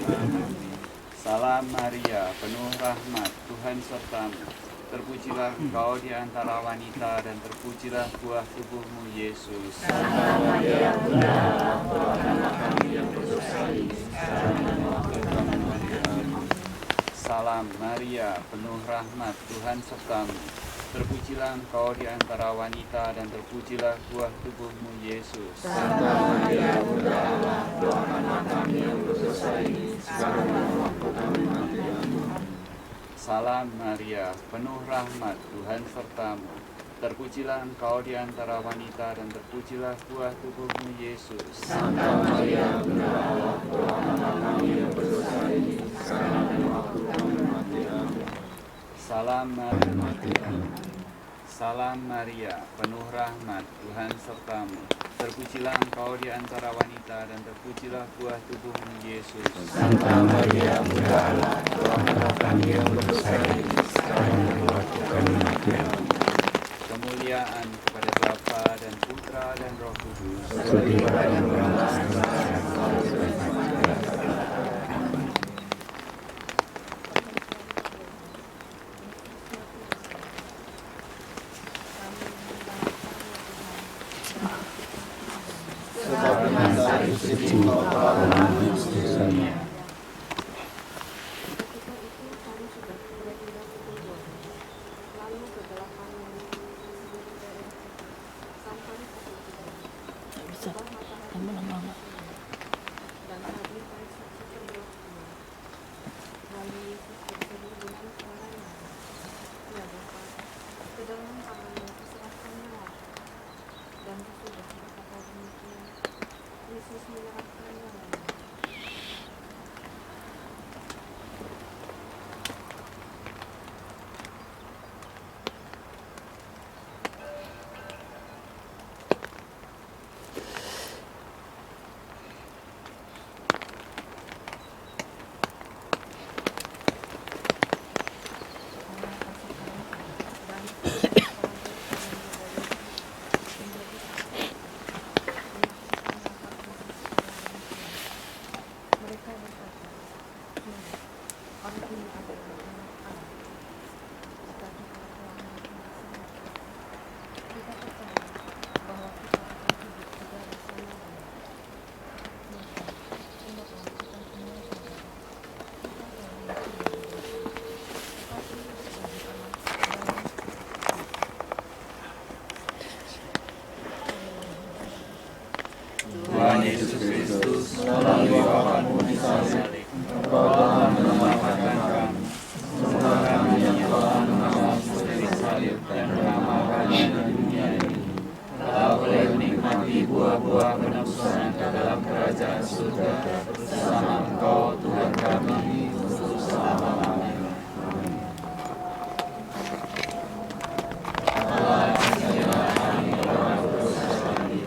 Salam Maria, penuh rahmat, Tuhan sertamu. Terpujilah engkau di antara wanita dan terpujilah buah tubuhmu Yesus. Santa Maria, Bunda Allah, doakanlah kami yang berdosa ini sekarang dan waktu kami mati. Salam Maria, penuh rahmat, Tuhan sertamu. Terpujilah engkau di antara wanita dan terpujilah buah tubuhmu Yesus. Santa Maria, Bunda Allah, doakanlah kami yang berdosa ini sekarang dan waktu kami mati. Salam Maria, penuh rahmat, Tuhan sertamu. Terpujilah engkau di antara wanita dan terpujilah buah tubuhmu Yesus. Santa Maria, Bunda Allah, doakanlah kami yang berdosa ini sekarang dan waktu kami mati. Salam Maria, Salam Maria, penuh rahmat, Tuhan sertamu. Terpujilah engkau di antara wanita dan terpujilah buah tubuhmu Yesus. Santa Maria, Bunda Allah, doakanlah kami yang berdosa ini sekarang dan waktu kami mati. Kemuliaan kepada Bapa dan Putra dan Roh Kudus. Seperti pada permulaan, sekarang, selalu, dan selamanya. Sebab dengan dari suci Engkau telah menanggung dosanya. kami Yesus berseru dengan suara nyaring. Ya Bapa, ke dalam tangan-Mu kuserahkan nyawa, dan sudah berkata demikian, Yesus menyerahkan nyawanya. Mereka berkata, orang ini adalah anak Allah. Tetapi kalau Tuhan melaksanakan, kita percaya bahwa kita akan hidup juga bersama Dia. Maka, umatlah kita semua saudara. Kita telah mati dari dosa, tetapi sebagai anak dalam Tuhan Yesus Kristus, melalui wafatmu di salib, Engkau telah menyelamatkan kami. Semoga kami yang telah mengalami dari salib dan mengamalkan di dunia ini, telah boleh menikmati buah-buah penebusan ke dalam kerajaan surga bersama Engkau, Tuhan kami, untuk selama-lamanya. Allah kasihanilah kami dalam dosa kami.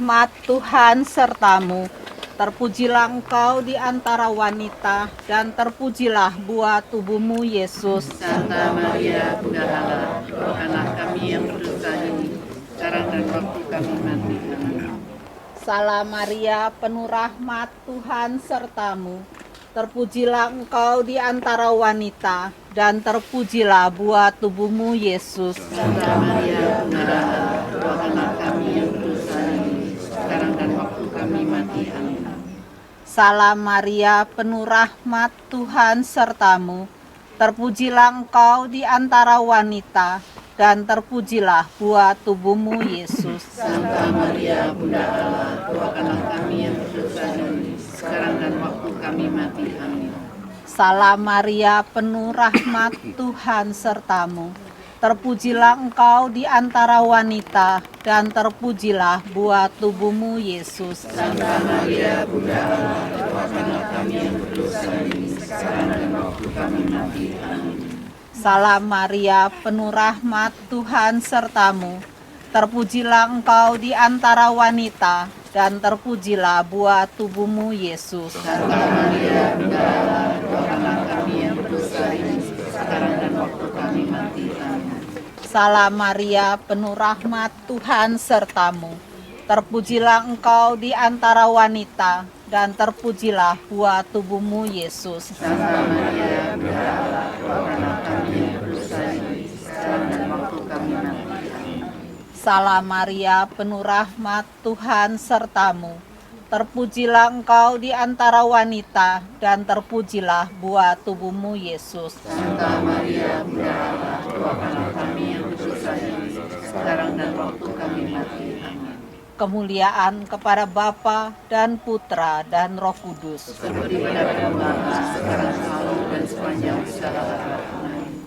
Hikmat Tuhan sertamu, terpujilah engkau di antara wanita, dan terpujilah buah tubuhmu Yesus. Santa Maria, Bunda Allah, doakanlah kami yang berdosa ini, sekarang dan waktu kami mati. Amin. Salam Maria, penuh rahmat Tuhan sertamu, terpujilah engkau di antara wanita, dan terpujilah buah tubuhmu Yesus. Santa Maria, Bunda Allah, doakanlah kami yang berdosa ini, sekarang dan waktu kami mati. Amin. Salam Maria, penuh rahmat Tuhan sertamu, terpujilah engkau di antara wanita, dan terpujilah buah tubuhmu Yesus. Santa Maria, Bunda Allah, doakanlah kami yang berdosa ini, sekarang dan waktu kami mati. Amin. Salam Maria, penuh rahmat Tuhan sertamu, terpujilah engkau di antara wanita, dan terpujilah buah tubuhmu Yesus. Santa Maria, Bunda Allah, doakanlah kami yang berdosa ini, sekarang dan waktu kami mati. Amin. Salam Maria, penuh rahmat Tuhan sertamu, terpujilah engkau di antara wanita, dan terpujilah buah tubuhmu Yesus. Santa Maria, Bunda Allah, doakanlah kami yang berdosa ini, sekarang dan waktu kami mati. Amin. Salam Maria, penuh rahmat Tuhan sertamu, terpujilah engkau di antara wanita, dan terpujilah buah tubuhmu Yesus. Santa Maria, Bunda Allah, doakanlah kami yang berdosa ini, sekarang dan waktu kami mati. Amin. Salam Maria, penuh rahmat Tuhan sertamu, terpujilah engkau di antara wanita, dan terpujilah buah tubuhmu Yesus. Santa Maria, Bunda Allah, doakanlah kami yang berdosa ini, sekarang dan waktu kami mati. Amin. Kemuliaan kepada Bapa dan Putra dan Roh Kudus. Seperti pada permulaan, sekarang selalu dan sepanjang segala abad. Amin.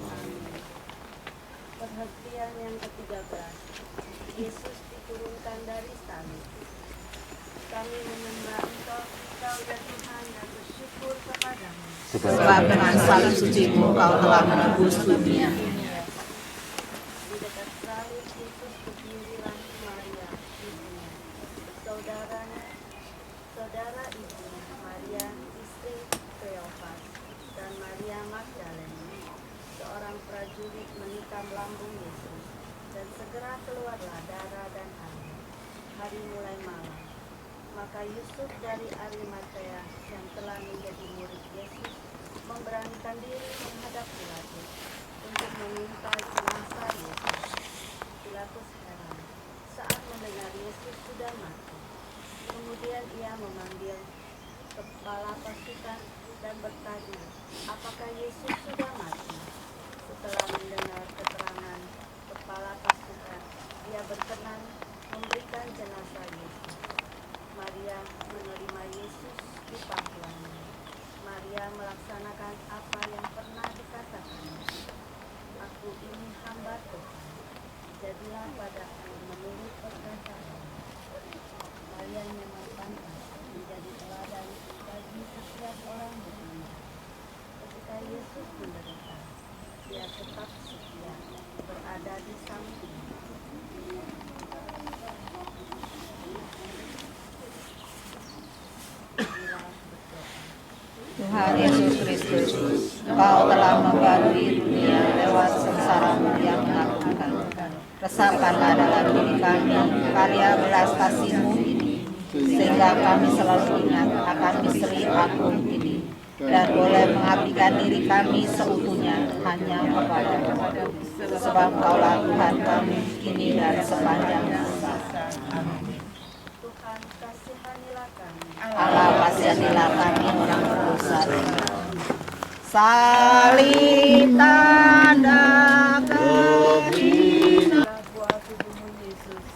Perhatian yang ke-13. Yesus diturunkan dari salib. Kami menyembah Engkau ya Tuhan, dan bersyukur kepadamu. Sebab dengan salib suci-Mu Kau telah menebus dunia. Di dekat salib, Yesus berdirilah Maria, ibunya, saudara ibunya, Maria, istri Kleopas, dan Maria Magdalena. Seorang prajurit menikam lambung Yesus, dan segera keluarlah darah dan air. Hari mulai malam. Maka Yusuf dari Arimatea yang telah menjadi murid Yesus memberanikan diri menghadap Pilatus untuk meminta jenazah Yesus. Pilatus heran saat mendengar Yesus sudah mati. Kemudian ia memanggil kepala pasukan dan bertanya, apakah Yesus sudah mati? Setelah mendengar keterangan kepala pasukan, ia berkenan memberikan jenazah Yesus. Maria menerima Yesus Tuhan Yesus Kristus, Engkau telah membarui dunia lewat sengsara-Mu yang mengagumkan. Resapanlah dalam diri kami karya belas kasih-Mu ini, sehingga kami selalu ingat akan misteri agung ini dan boleh mengabdikan diri kami seutuhnya hanya kepada-Mu. Sebab Engkaulah Tuhan kami kini dan sepanjang masa. Tuhan kasihanilah kami. Allah kasihanilah kami orang berdosa ini. Salib tanda kehinaan.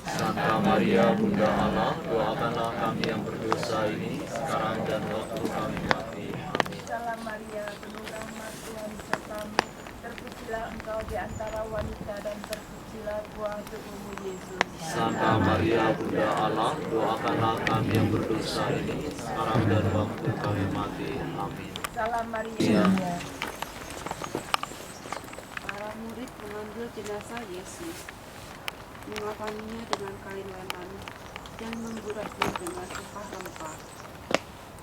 Santa Maria Bunda Allah, doakanlah kami yang berdosa ini sekarang dan waktu kami mati. Amin. Salam Maria, penuh rahmat, Tuhan sertamu. Terpujilah engkau di antara wanita dan terpujilah buah tubuhmu Yesus. Santa Maria Bunda Allah, doakanlah kami yang berdosa ini sekarang dan waktu kami mati. Amin. Salam Maria. Para murid mengambil jenazah Yesus, mengapaninya dengan kain lenan dan memburatnya dengan rempah-rempah.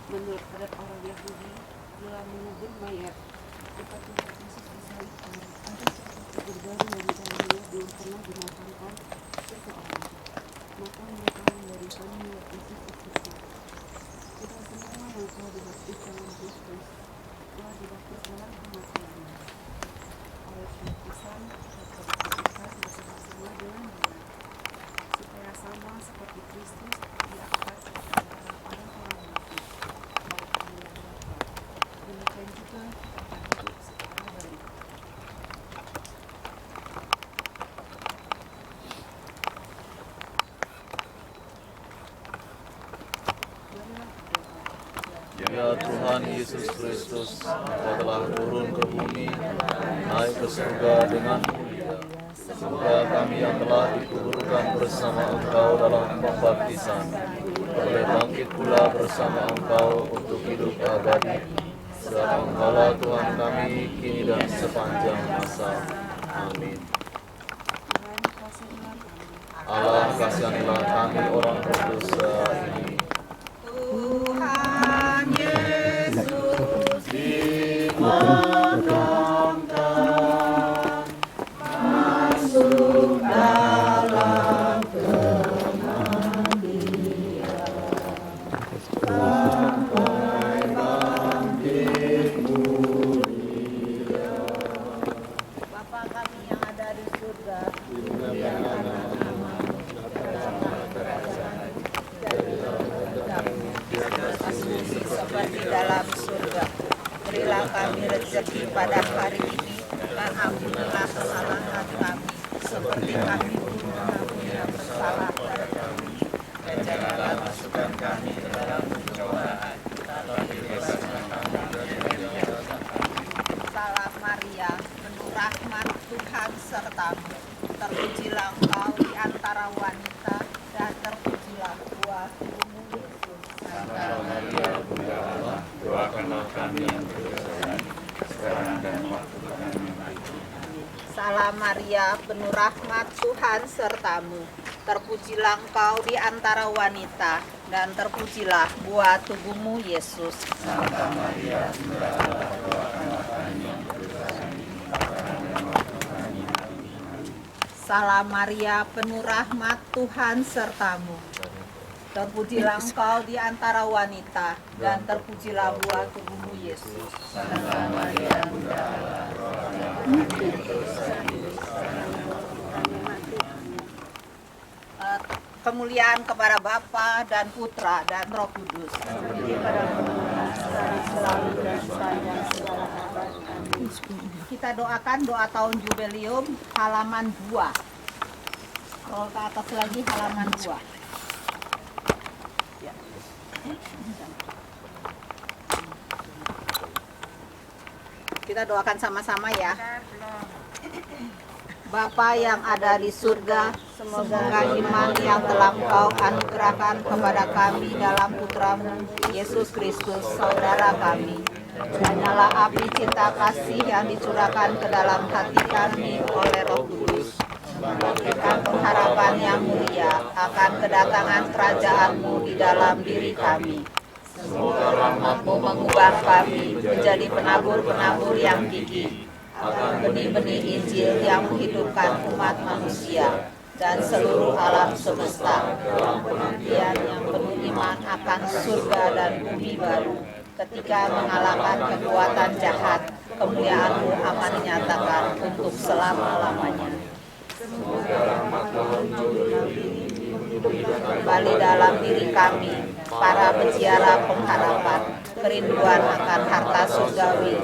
Menurut adat orang Yahudi, bila mengubur mayat, tempat Yesus disalibkan, ada sesuatu berbau yang dalamnya belum pernah dimakamkan seseorang. Maka mereka memberikan mayat Yesus itu. Kita semua yang telah dibaptis dalam Kristus telah dibaptis dalam kematiannya. Oleh baptisan kita dibaptiskan bersama-sama dengan Dia, supaya sama seperti Kristus diangkat dari antara orang-orang mati, baik kemuliaan Bapa. Demikian juga kita akan hidup secara baru. Ya Tuhan Yesus Kristus, Engkau telah turun ke bumi, naik ke surga dengan mulia. Semoga kami yang telah dikuburkan bersama Engkau dalam pembaptisan, boleh bangkit pula bersama Engkau untuk hidup abadi. Sebab Engkaulah Tuhan kami kini dan sepanjang masa. Amin. Allah kasihanilah kami orang berdosa ini. Tuhan Yesus dimakamkan, masuk dalam kematian, sampai bangkit mulia. Bapa kami yang ada di surga, seperti dalam surga. Berilah kami rezeki pada hari ini, dan ampunilah kesalahan kami, seperti kami pun mengampuni yang bersalah kepada kami. Dan janganlah masukkan kami ke dalam pencobaan, tetapi bebaskan kami dari yang jahat. Salam Maria, penuh rahmat, Tuhan sertamu. Terpujilah engkau di antara wanita, dan terpujilah buah tubuhmu Yesus. Santa Maria Bunda Allah, doakanlah kami yang berdosa ini sekarang dan waktu kami mati. Salam Maria, penuh rahmat, Tuhan sertamu. Terpujilah engkau di antara wanita, dan terpujilah buah tubuhmu Yesus. Santa Maria Bunda Allah, doakanlah kami yang berdosa ini sekarang dan waktu kami mati. Salam Maria, penuh rahmat, Tuhan sertamu. Terpujilah engkau di antara wanita, dan terpujilah buah tubuhmu Yesus. Santa Maria Bunda Allah, doakanlah kami yang berdosa ini sekarang dan waktu kami mati. Kemuliaan kepada Bapa dan Putra dan Roh Kudus. Kita doakan doa tahun jubileum halaman 2. Scroll ke atas lagi halaman 2. Kita doakan sama-sama ya. Bapa yang ada di surga, semoga iman yang telah Engkau anugerahkan kepada kami dalam Putramu, Yesus Kristus, Saudara kami. Hanyalah api cinta kasih yang dicurahkan ke dalam hati kami oleh Roh Kudus, membangkitkan pengharapan yang mulia akan kedatangan kerajaan-Mu di dalam diri kami. Semoga rahmat-Mu mengubah kami menjadi penabur-penabur yang gigih akan benih-benih Injil yang menghidupkan umat manusia dan seluruh alam semesta dalam penantian yang penuh iman akan surga dan bumi baru. Ketika mengalahkan kekuatan jahat, kemuliaan-Mu akan dinyatakan untuk selama-lamanya. Kembali dalam diri kami, para peziarah pengharapan, kerinduan akan harta surgawi,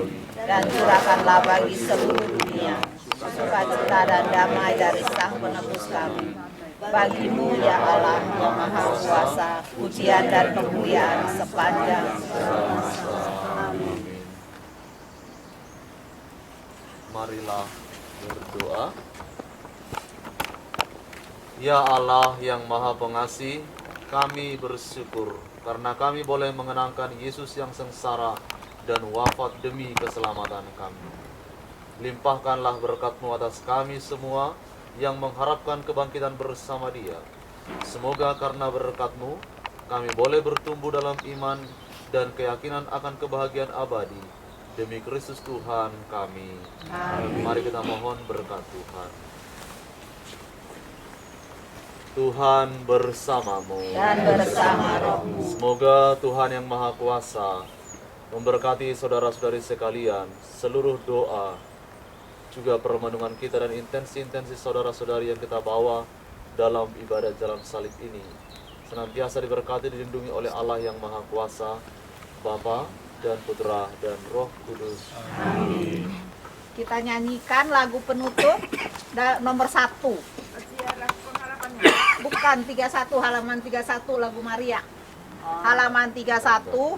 dan curahkanlah bagi seluruh dunia sukacita dan damai dari Sang Penebus kami. Bagi-Mu ya Allah yang Maha Kuasa, pujian dan kemuliaan sepanjang masa. Amin. Marilah berdoa. Ya Allah yang Maha Pengasih, kami bersyukur karena kami boleh mengenangkan Yesus yang sengsara dan wafat demi keselamatan kami. Limpahkanlah berkat-Mu atas kami semua yang mengharapkan kebangkitan bersama Dia. Semoga karena berkat-Mu, kami boleh bertumbuh dalam iman dan keyakinan akan kebahagiaan abadi. Demi Kristus Tuhan kami. Amin. Mari kita mohon berkat Tuhan. Tuhan bersamamu dan bersama rohmu. Semoga Tuhan yang Maha Kuasa memberkati saudara-saudari sekalian, seluruh doa, juga permenungan kita dan intensi-intensi saudara-saudari yang kita bawa dalam ibadah jalan salib ini senantiasa diberkati dilindungi oleh Allah yang Maha Kuasa, Bapa dan Putra dan Roh Kudus. Amin. Kita nyanyikan lagu penutup nomor 1. Bukan 31, halaman 31 lagu Maria. Halaman 31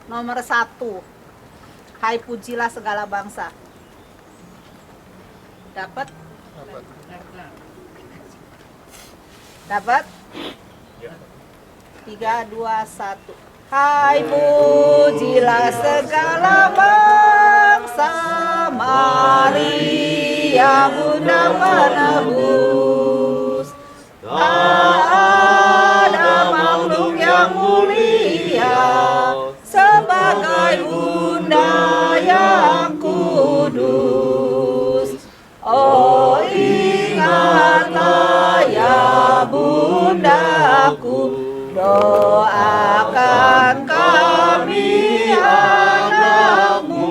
nomor 1. Hai pujilah segala bangsa. Dapat? Dapat? 3, 2, 1. Hai pujilah segala bangsa, Maria Bunda Penebus. Ada makhluk yang mulia sebagai Bunda yang kudus. Oh ingatlah ya Bundaku, doakan kami anakmu.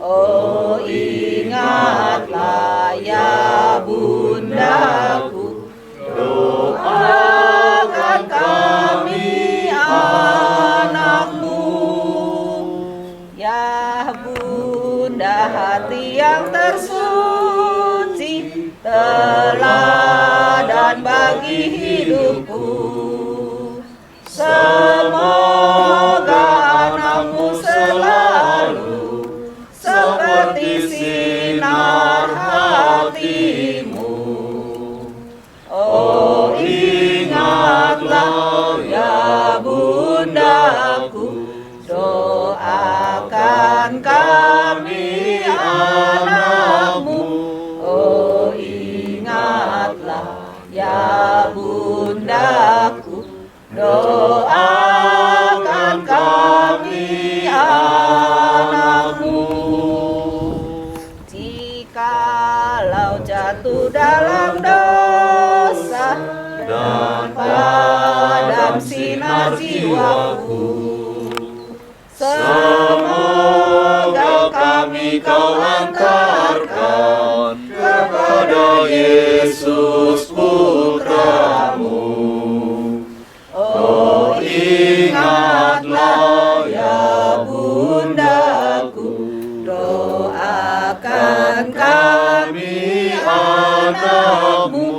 Oh ingatlah ya Bundaku, doakan kami anakmu. Ya Bunda hati yang tersuci, teladan bagi hidupku. Semoga anakmu selalu seperti sinar hatimu. Oh ingatlah ya Bundaku, doakan kami anakmu. Oh ingatlah ya Bundaku, doakan kami anakmu. Jikalau jatuh dalam dosa dan padam sinar jiwaku, semoga kami kau antarkan kepada Yesus Putramu. Oh ingatlah ya Bundaku, doakan kami anakmu.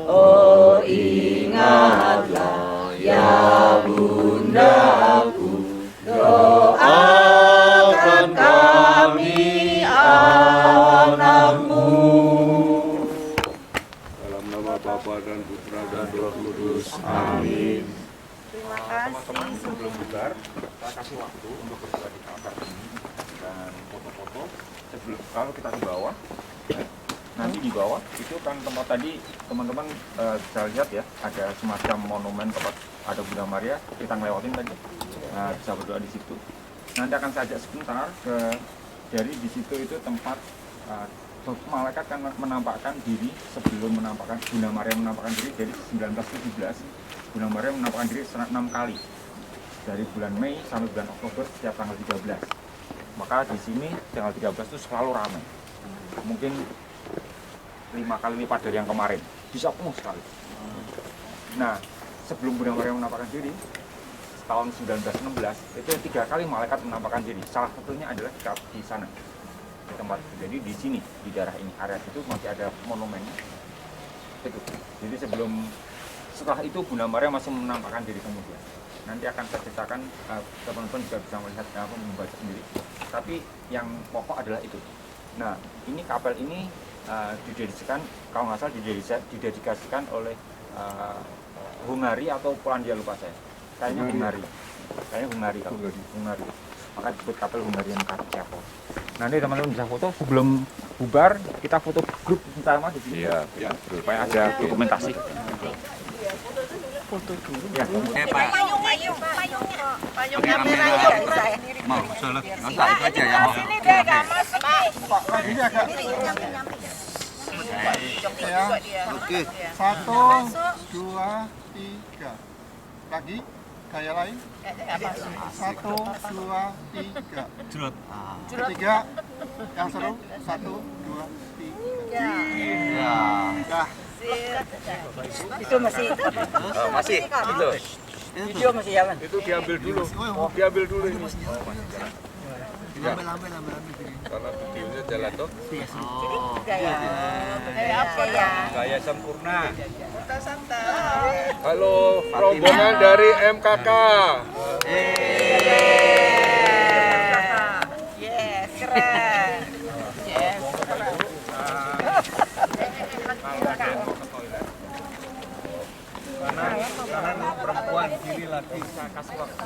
Oh ingatlah ya Bundaku, doakan kami anakmu. Dalam nama Bapa dan Putra dan Roh Kudus. Amin. Terima kasih. Teman-teman sebelum bubar, kita kasih waktu untuk berbagi kabar ini dan foto-foto. Sebelum kalau kita ke bawah, nanti di bawah itu kan tempat tadi teman-teman bisa lihat ya, ada semacam monumen tempat ada Bunda Maria, kita ngelewatin tadi. bisa berdoa di situ. Nanti akan saya ajak sebentar dari di situ itu tempat malaikat kan menampakkan diri sebelum menampakkan Bunda Maria menampakkan diri. Jadi 1917 Bunda Maria menampakkan diri 6 kali dari bulan Mei sampai bulan Oktober setiap tanggal 13. Maka di sini tanggal 13 itu selalu ramai. Mungkin 5 kali lipat dari yang kemarin. Bisa penuh sekali. Nah, sebelum Bunda Maria menampakkan diri tahun 1916 itu 3 kali malaikat menampakkan diri. Salah satunya adalah di sana. Di tempat. Jadi di sini, di daerah ini, area itu masih ada monumennya. Itu. Jadi setelah itu Bunda Maria masih menampakkan diri kemudian. Nanti akan saya ceritakan, teman-teman juga bisa melihat membaca sendiri. Tapi yang pokok adalah itu. Nah, ini kapel ini didedikasikan, kalau nggak salah didedikasikan oleh Hungari atau Polandia, lupa saya. Kayaknya Hungari. Kayaknya Hungari kalau Hungari. Maka disebut kapel Hungarian Chapel. Nanti teman-teman bisa foto sebelum bubar, kita foto grup pertama di sini. Iya, ya, supaya ada dokumentasi. Foto dulu. Ya. Payung kamera yuk. Mau, salah. Nggak usah, itu aja ya. Sini deh, gak masuk. Ini agak ya. Oke. 1, 2, 3. Lagi, kayak lain. 1, 2, 3. Jerot. Ketiga, yang seru. 1, 2, 3. Ya. Dah. Itu masih. Masih itu. Video masih jalan. Itu diambil dulu. Diambil dulu ini. Karena videonya jalan tuh. Gaya sempurna. Halo, rombongan dari MKK. Yes, keren. Yes, keren. Karena perempuan kiri lagi. Saya kasih waktu.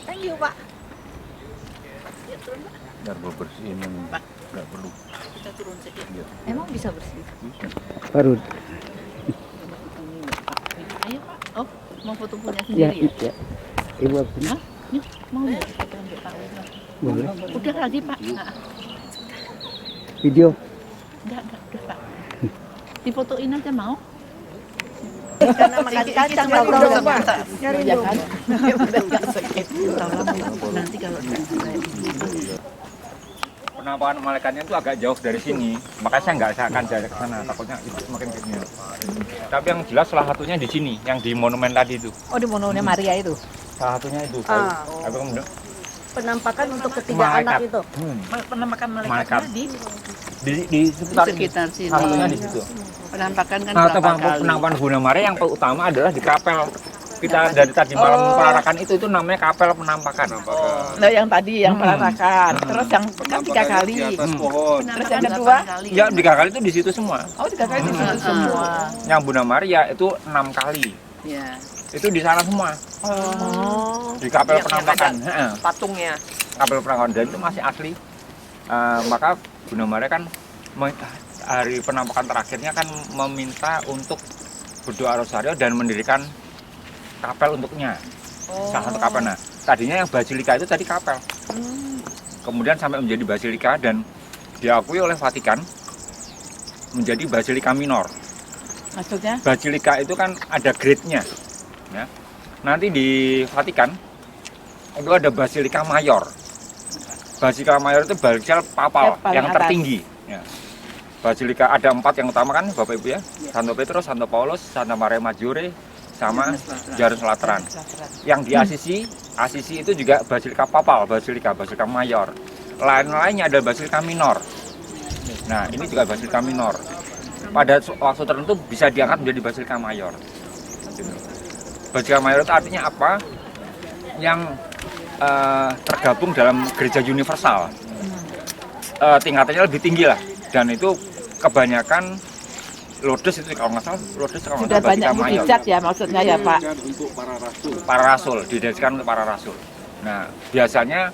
Thank you, Pak. Biar gue bersihin yang nggak perlu. Kita turun sedikit. Emang bisa bersih? Baru. Ayo Pak. Oh, mau foto punya Ya, sendiri ya? ya. Ibu apa? Hah? Yuk, mau ya? Foto untuk Pak Wira. Boleh. Udah lagi Pak. Nah, Video. enggak, udah Pak. Difotoin aja mau? Karena makan kacang kalau udah sebentar. Ya kan? Udah nggak sakit. Nanti kalau Penampakan malaikatnya itu agak jauh dari sini, makanya saya nggak akan jalan ke sana, takutnya itu semakin ke sini. Tapi yang jelas salah satunya di sini, yang di monumen tadi itu. Oh, di monumen Maria itu? Salah satunya itu. Tapi kemudian Penampakan untuk ketiga anak itu. Penampakan malaikat di di sekitar sini. salah satunya di situ. Penampakan kan Nah, berapa kali? penampakan Bunda Maria yang utama adalah di kapel. Kita dari tadi malam perarakan itu namanya kapel penampakan. Nah, yang tadi yang perarakan. Terus yang kan 3 kali. Terus yang kedua? Ya 3 kali itu di situ semua. Oh, 3 kali di situ semua. Yang Bunda Maria itu 6 kali. Ya. Itu di sana semua. Di kapel penampakan. Patungnya. Kapel penampakan dan itu masih asli. Maka Bunda Maria kan hari penampakan terakhirnya kan meminta untuk berdoa rosario dan mendirikan kapel untuknya. Salah satu kapel. Nah, tadinya yang basilika itu tadi kapel. Kemudian sampai menjadi basilika dan diakui oleh Vatikan menjadi basilika minor. Maksudnya? Basilika itu kan ada grade-nya. Ya. Nanti di Vatikan itu ada basilika mayor. Basilika mayor itu basilika papal yang tertinggi. Ya. Basilika ada 4 yang utama kan Bapak Ibu ya. Santo Petrus, Santo Paulus, Santa Maria Maggiore, sama Jerusalem Lateran. Yang di Asisi itu juga basilika papal, basilika mayor. Lain-lainnya ada basilika minor. Nah, ini juga basilika minor. Pada waktu tertentu bisa diangkat menjadi basilika mayor. Basilika mayor itu artinya apa? Yang tergabung dalam gereja universal. Tingkatannya lebih tinggi lah. Dan itu kebanyakan Lourdes itu kalau nggak salah, Lourdes kalau sudah banyak mujizat ya maksudnya ya Pak. Untuk para rasul, didedikasikan untuk para rasul. Nah, biasanya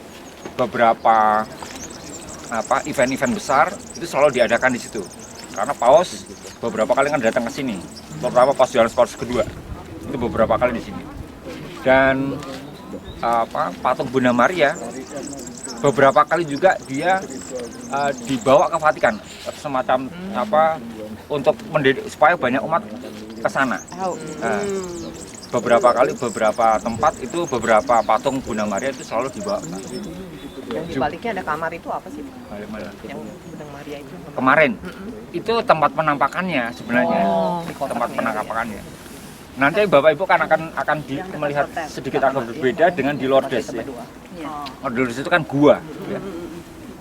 beberapa event-event besar itu selalu diadakan di situ. Karena Paus beberapa kali kan datang ke sini, terutama Paus Yohanes Paulus kedua. Itu beberapa kali di sini. Dan patung Bunda Maria beberapa kali juga dia dibawa ke Vatikan semacam untuk mendidik supaya banyak umat ke sana. Beberapa kali beberapa tempat itu beberapa patung Bunda Maria itu selalu dibawa. Yang di baliknya ada kamar itu apa sih? Yang Bunda Maria itu. Kemarin itu tempat penampakannya sebenarnya. Tempat penampakannya. Nanti Bapak Ibu kan akan melihat sedikit agak berbeda dengan di Lourdes. Ya. Lourdes itu kan gua, ya.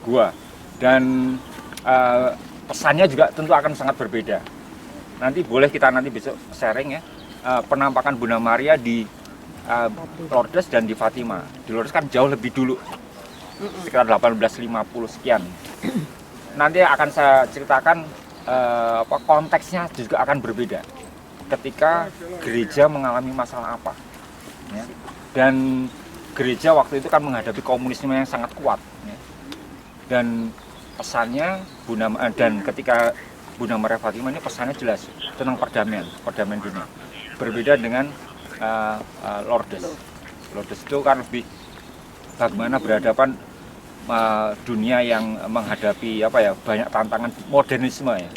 Gua. Dan pesannya juga tentu akan sangat berbeda. Nanti boleh kita besok sharing ya. Penampakan Bunda Maria di Lourdes dan di Fatima. Di Lourdes kan jauh lebih dulu. Sekitar 1850 sekian. Nanti akan saya ceritakan konteksnya juga akan berbeda. Ketika gereja mengalami masalah apa, ya. Dan gereja waktu itu kan menghadapi komunisme yang sangat kuat, ya. Dan pesannya dan ketika Bunda Maria Fatima ini pesannya jelas tentang perdamaian dunia. Berbeda dengan Lourdes. Lourdes itu kan lebih bagaimana berhadapan dunia yang menghadapi banyak tantangan modernisme ya.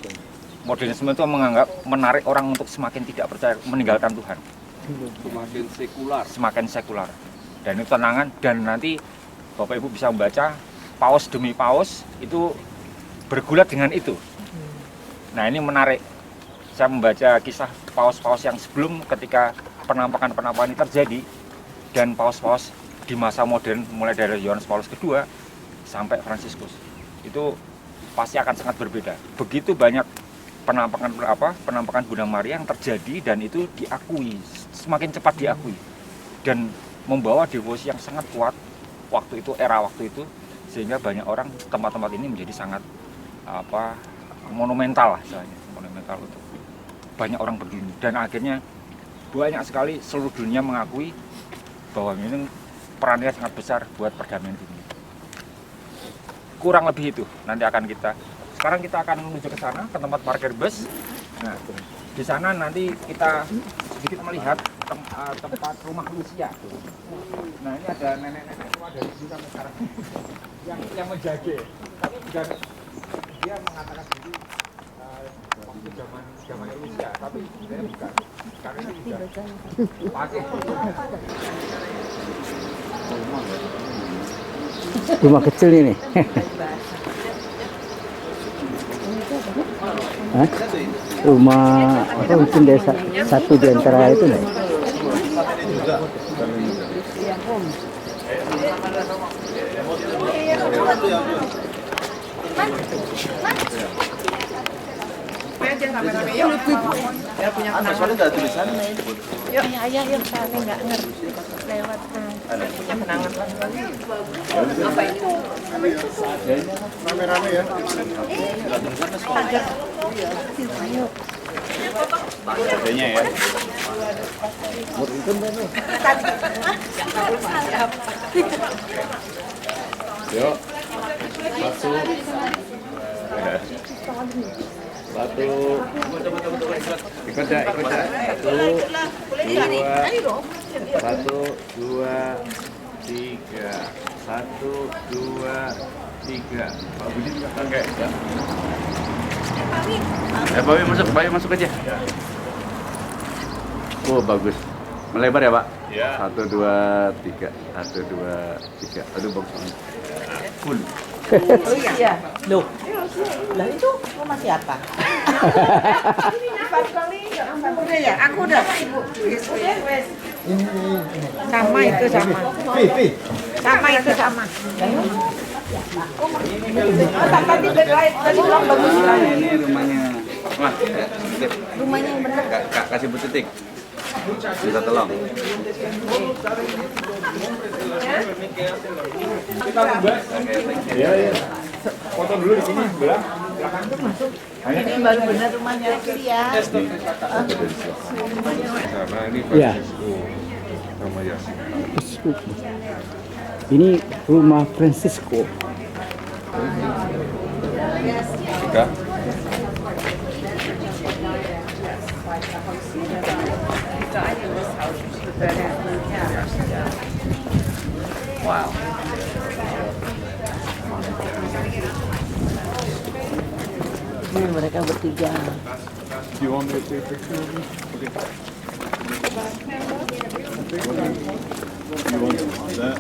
Modernisme itu menganggap menarik orang untuk semakin tidak percaya, meninggalkan Tuhan. Semakin sekular. Dan itu tenangan, dan nanti Bapak Ibu bisa membaca paus demi paus itu bergulat dengan itu. Nah, ini menarik. Saya membaca kisah paus-paus yang sebelum ketika penampakan-penampakan ini terjadi, dan paus-paus di masa modern mulai dari Yohanes Paulus kedua sampai Fransiskus. Itu pasti akan sangat berbeda. Begitu banyak penampakan Bunda Maria yang terjadi dan itu diakui, semakin cepat diakui dan membawa devosi yang sangat kuat era waktu itu sehingga banyak orang tempat-tempat ini menjadi sangat monumental lah istilahnya, monumental untuk banyak orang berdiri dan akhirnya banyak sekali seluruh dunia mengakui bahwa ini perannya sangat besar buat perdamaian dunia. Kurang lebih itu nanti akan sekarang kita akan menuju ke sana, ke tempat parkir bus. Nah, di sana nanti kita sedikit melihat tempat rumah Lucia. Nah, ini ada nenek-nenek tua dari sini sampai sekarang yang menjaga. Tapi dia mengatakan diri waktu zaman Lucia, tapi sebenarnya bukan. Karena ini juga pakai. Rumah kecil ini. Hah? Rumah mungkin desa satu di antara itu nih. Aja rame-rame yuk. Biar punya kenangan. Soalnya nggak tulisannya. Yuk, yuk, soalnya nggak ngerti lewat. Punya kenangan. Apa itu? Rame-rame ya. Ayo. Adanya ya. Yuk. Satu. Ikut dah. 1, 2, 3. 1, 2, 3. Pak Budi juga pakai. Bawi masuk aja. Oh, bagus. Melebar ya, Pak? Iya. 1, 2, 3. 1, 2, 3. Aduh, bagus banget. Full. Oh iya. Loh. Lah itu rumah siapa? Udah ya, aku udah. Sama itu sama. Sama itu sama. Tadi bilang bagus. Ini rumahnya. Wah, Rumahnya yang benar. Kak kasih Bu Titik. Bisa tolong. Iya. Foto dulu di sini sebelah belakang tuh masuk. Ini baru benar rumahnya dia. Karena ini Ya. sama Yasin. Ini rumah Francisco. Sudah. Wow. Ini mereka bertiga. You want me to take a picture of you? Okay. You want that?